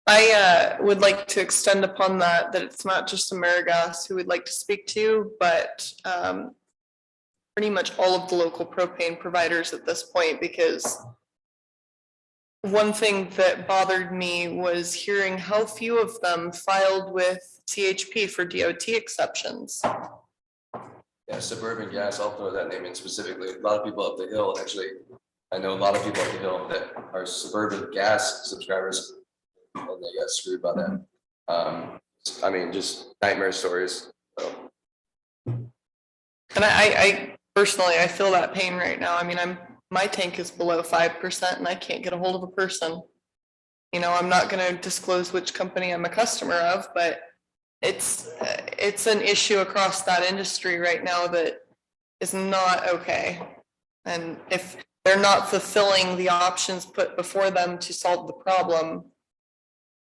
S1: I would like to extend upon that it's not just AmeriGas who we'd like to speak to, but pretty much all of the local propane providers at this point, because one thing that bothered me was hearing how few of them filed with CHP for DOT exceptions.
S10: Yeah, Suburban Gas, I'll throw that name in specifically. A lot of people up the hill, and actually, I know a lot of people up the hill that are Suburban Gas subscribers, and they got screwed by that. I mean, just nightmare stories. So.
S1: And I personally, I feel that pain right now. I mean, my tank is below 5% and I can't get a hold of a person. You know, I'm not gonna disclose which company I'm a customer of, but it's an issue across that industry right now that is not okay. And if they're not fulfilling the options put before them to solve the problem,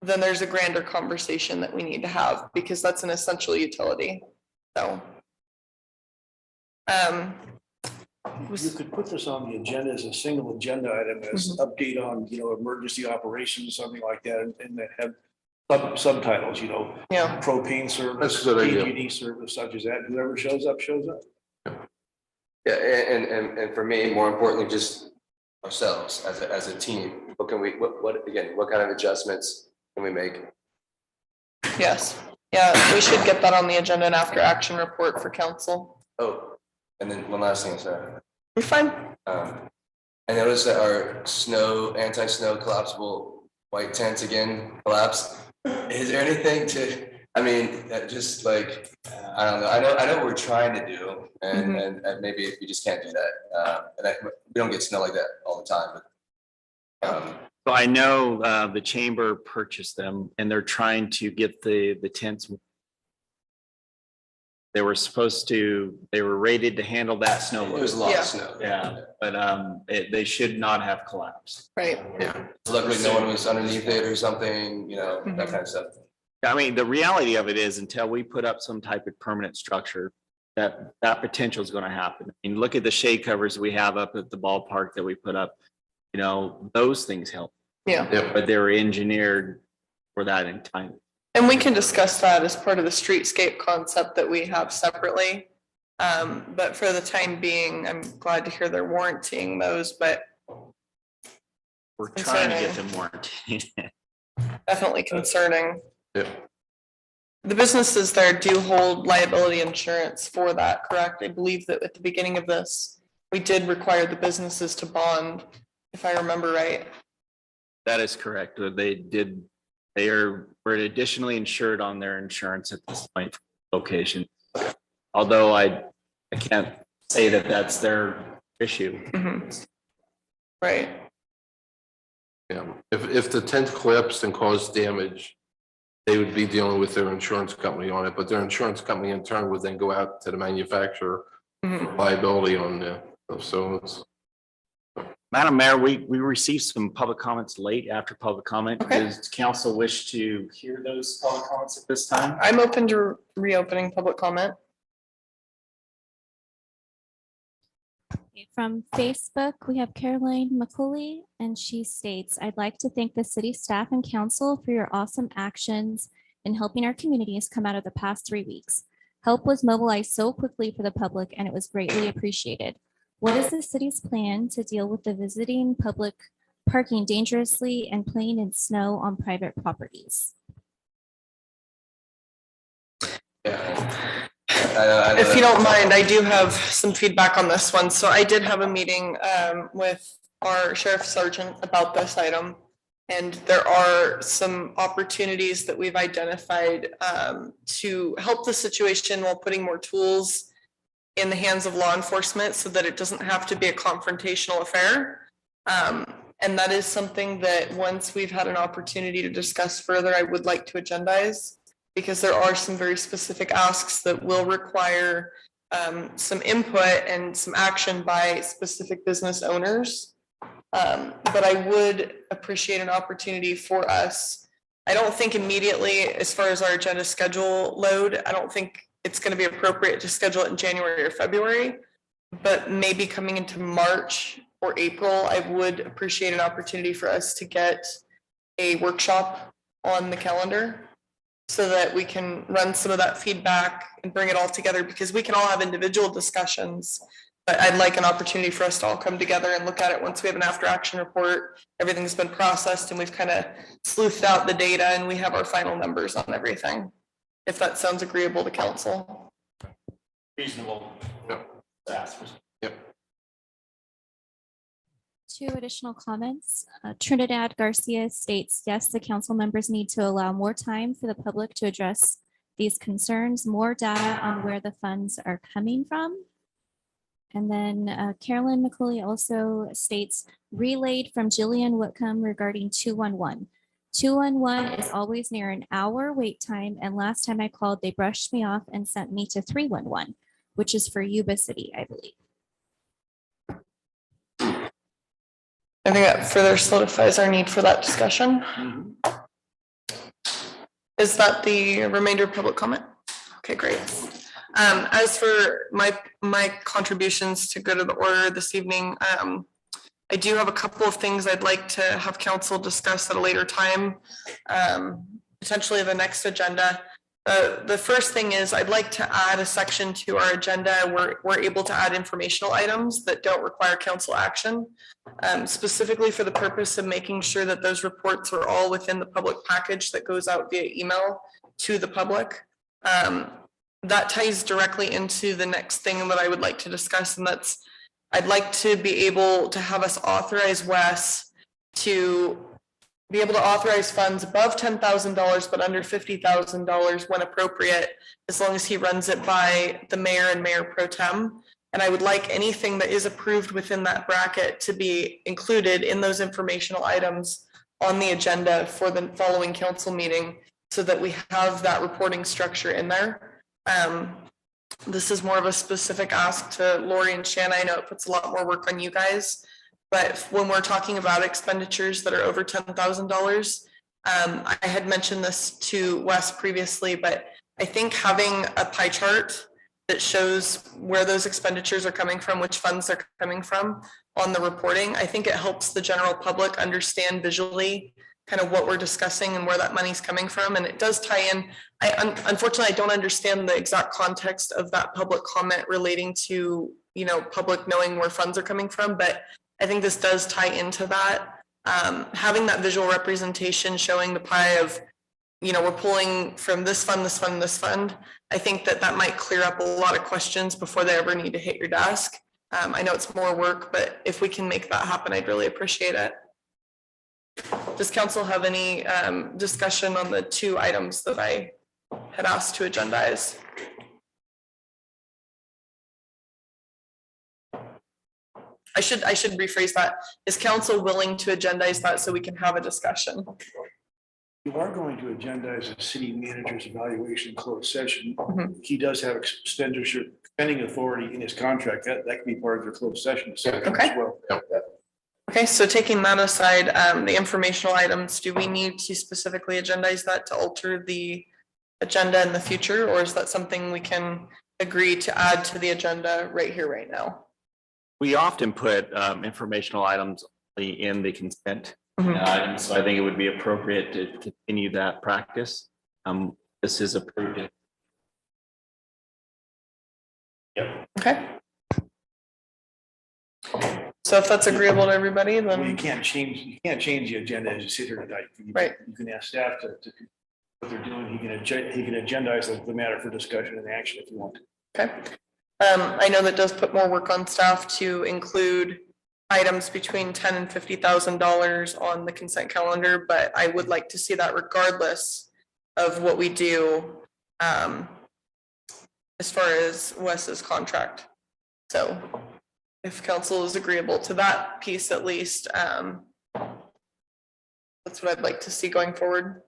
S1: then there's a grander conversation that we need to have, because that's an essential utility. So.
S4: You could put this on the agenda as a single agenda item, as update on, you know, emergency operations, something like that, and that have subtitles, you know.
S1: Yeah.
S4: Propane service,
S5: That's a good idea.
S4: PG&E service, such as that. Whoever shows up, shows up.
S10: Yeah, and for me, more importantly, just ourselves as a team. What can we, what again, what kind of adjustments can we make?
S1: Yes, yeah, we should get that on the agenda and after action report for council.
S10: Oh, and then one last thing, sorry.
S1: You're fine.
S10: I noticed that our anti-snow collapsible white tents again collapsed. Is there anything to, I mean, that just like, I don't know. I know what we're trying to do, and maybe we just can't do that. We don't get snow like that all the time. But,
S6: So I know the chamber purchased them and they're trying to get the tents. They were rated to handle that snow
S10: it
S6: load.
S10: was a lot of snow.
S6: Yeah, but they should not have collapsed.
S1: Right.
S10: Yeah. Luckily, no one was underneath it or something, you know, that kind of stuff.
S6: I mean, the reality of it is until we put up some type of permanent structure, that potential is going to happen. I mean, look at the shade covers we have up at the ballpark that we put up. You know, those things help.
S1: Yeah.
S6: But they were engineered for that in time.
S1: And we can discuss that as part of the streetscape concept that we have separately. But for the time being, I'm glad to hear they're warranting those, but
S6: We're trying to get them warranted.
S1: definitely concerning.
S5: Yeah.
S1: The businesses there do hold liability insurance for that, correct? I believe that at the beginning of this, we did require the businesses to bond, if I remember right.
S6: That is correct. We're additionally insured on their insurance at this point location. Although I can't say that that's their issue.
S1: Right.
S5: Yeah, if the tent collapsed and caused damage, they would be dealing with their insurance company on it, but their insurance company in turn would then go out to the manufacturer for liability on the, so it's.
S6: Madam Mayor, we received some public comments late after public comment.
S1: Okay.
S6: Does council wish to hear those public comments at this time?
S1: I'm open to reopening public comment.
S3: From Facebook, we have Caroline McCauley, and she states, I'd like to thank the city staff and council for your awesome actions in helping our communities come out of the past 3 weeks. Help was mobilized so quickly for the public, and it was greatly appreciated. What is the city's plan to deal with the visiting public parking dangerously and playing in snow on private properties?
S1: If you don't mind, I do have some feedback on this one. So I did have a meeting with our sheriff sergeant about this item. And there are some opportunities that we've identified to help the situation while putting more tools in the hands of law enforcement so that it doesn't have to be a confrontational affair. And that is something that once we've had an opportunity to discuss further, I would like to agendize, because there are some very specific asks that will require some input and some action by specific business owners. But I would appreciate an opportunity for us. I don't think immediately, as far as our agenda schedule load, I don't think it's going to be appropriate to schedule it in January or February, but maybe coming into March or April, I would appreciate an opportunity for us to get a workshop on the calendar so that we can run some of that feedback and bring it all together, because we can all have individual discussions. But I'd like an opportunity for us to all come together and look at it once we have an after action report, everything's been processed and we've kind of sleuthed out the data and we have our final numbers on everything. If that sounds agreeable to council.
S8: Reasonable.
S5: Yep.
S3: 2 additional comments. Trinidad Garcia states, yes, the council members need to allow more time for the public to address these concerns, more data on where the funds are coming from. And then Carolyn McCauley also states, relayed from Jillian Whitcomb regarding 211. 211 is always near an hour wait time, and last time I called, they brushed me off and sent me to 311, which is for Yuba City, I believe.
S1: I think that further solidifies our need for that discussion. Is that the remainder of public comment? Okay, great. As for my contributions to go to the order this evening, I do have a couple of things I'd like to have council discuss at a later time, potentially the next agenda. The first thing is I'd like to add a section to our agenda where we're able to add informational items that don't require council action, specifically for the purpose of making sure that those reports are all within the public package that goes out via email to the public. That ties directly into the next thing that I would like to discuss, and that's I'd like to be able to have us authorize Wes to be able to authorize funds above $10,000 but under $50,000 when appropriate, as long as he runs it by the mayor and mayor pro tem. And I would like anything that is approved within that bracket to be included in those informational items on the agenda for the following council meeting, so that we have that reporting structure in there. This is more of a specific ask to Lori and Shanna. I know it puts a lot more work on you guys, but when we're talking about expenditures that are over $10,000, I had mentioned this to Wes previously, but I think having a pie chart that shows where those expenditures are coming from, which funds they're coming from on the reporting, I think it helps the general public understand visually kind of what we're discussing and where that money's coming from. And it does tie in. Unfortunately, I don't understand the exact context of that public comment relating to, you know, public knowing where funds are coming from, but I think this does tie into that. Having that visual representation showing the pie of, you know, we're pulling from this fund, this fund, this fund. I think that that might clear up a lot of questions before they ever need to hit your desk. I know it's more work, but if we can make that happen, I'd really appreciate it. Does council have any discussion on the 2 items that I had asked to agendize? I should rephrase that. Is council willing to agendize that so we can have a discussion?
S4: You are going to agendize a city manager's evaluation closed session. He does have expenditure spending authority in his contract. That can be part of your closed session.
S1: Okay.
S4: As well.
S1: Okay, so taking that aside, the informational items, do we need to specifically agendize that to alter the agenda in the future, or is that something we can agree to add to the agenda right here, right now?
S6: We often put informational items in the consent
S1: Mhm.
S6: items, so I think it would be appropriate to continue that practice. This is approved.
S1: Okay. So if that's agreeable to everybody,
S4: Well, you
S1: then,
S4: can't change the agenda as you sit here tonight.
S1: Right.
S4: You can ask staff to what they're doing. He can agendize the matter for discussion and action if you want.
S1: okay. I know that does put more work on staff to include items between $10,000 and $50,000 on the consent calendar, but I would like to see that regardless of what we do as far as Wes's contract. So if council is agreeable to that piece, at least, that's what I'd like to see going forward.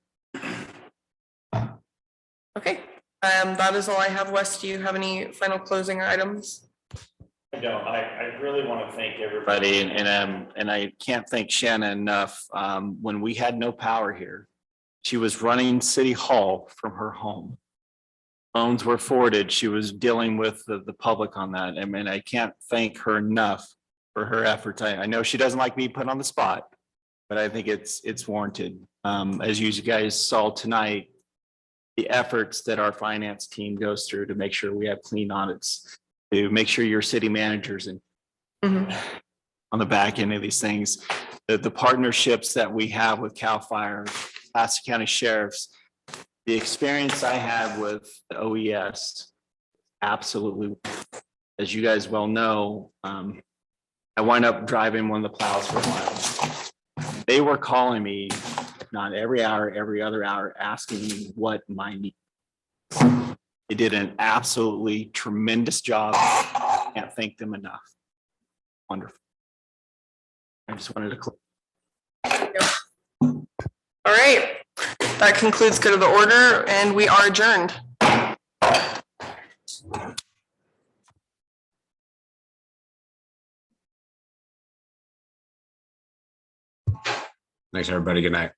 S1: Okay, that is all I have. Wes, do you have any final closing items?
S6: No, I really want to thank everybody and I can't thank Shanna enough. When we had no power here, she was running City Hall from her home. Phones were forwarded. She was dealing with the public on that. I mean, I can't thank her enough for her efforts. I know she doesn't like being put on the spot, but I think it's warranted. As you guys saw tonight, the efforts that our finance team goes through to make sure we have clean audits, to make sure your city managers and on the back end of these things, the partnerships that we have with CAL FIRE, Placer County Sheriffs, the experience I have with the OES, absolutely, as you guys well know, I wind up driving one of the plows for a while. They were calling me, not every hour, every other hour, asking me what my need. They did an absolutely tremendous job. Can't thank them enough. Wonderful. I just wanted to.
S1: All right, that concludes good of the order, and we are adjourned.
S11: Thanks, everybody. Good night.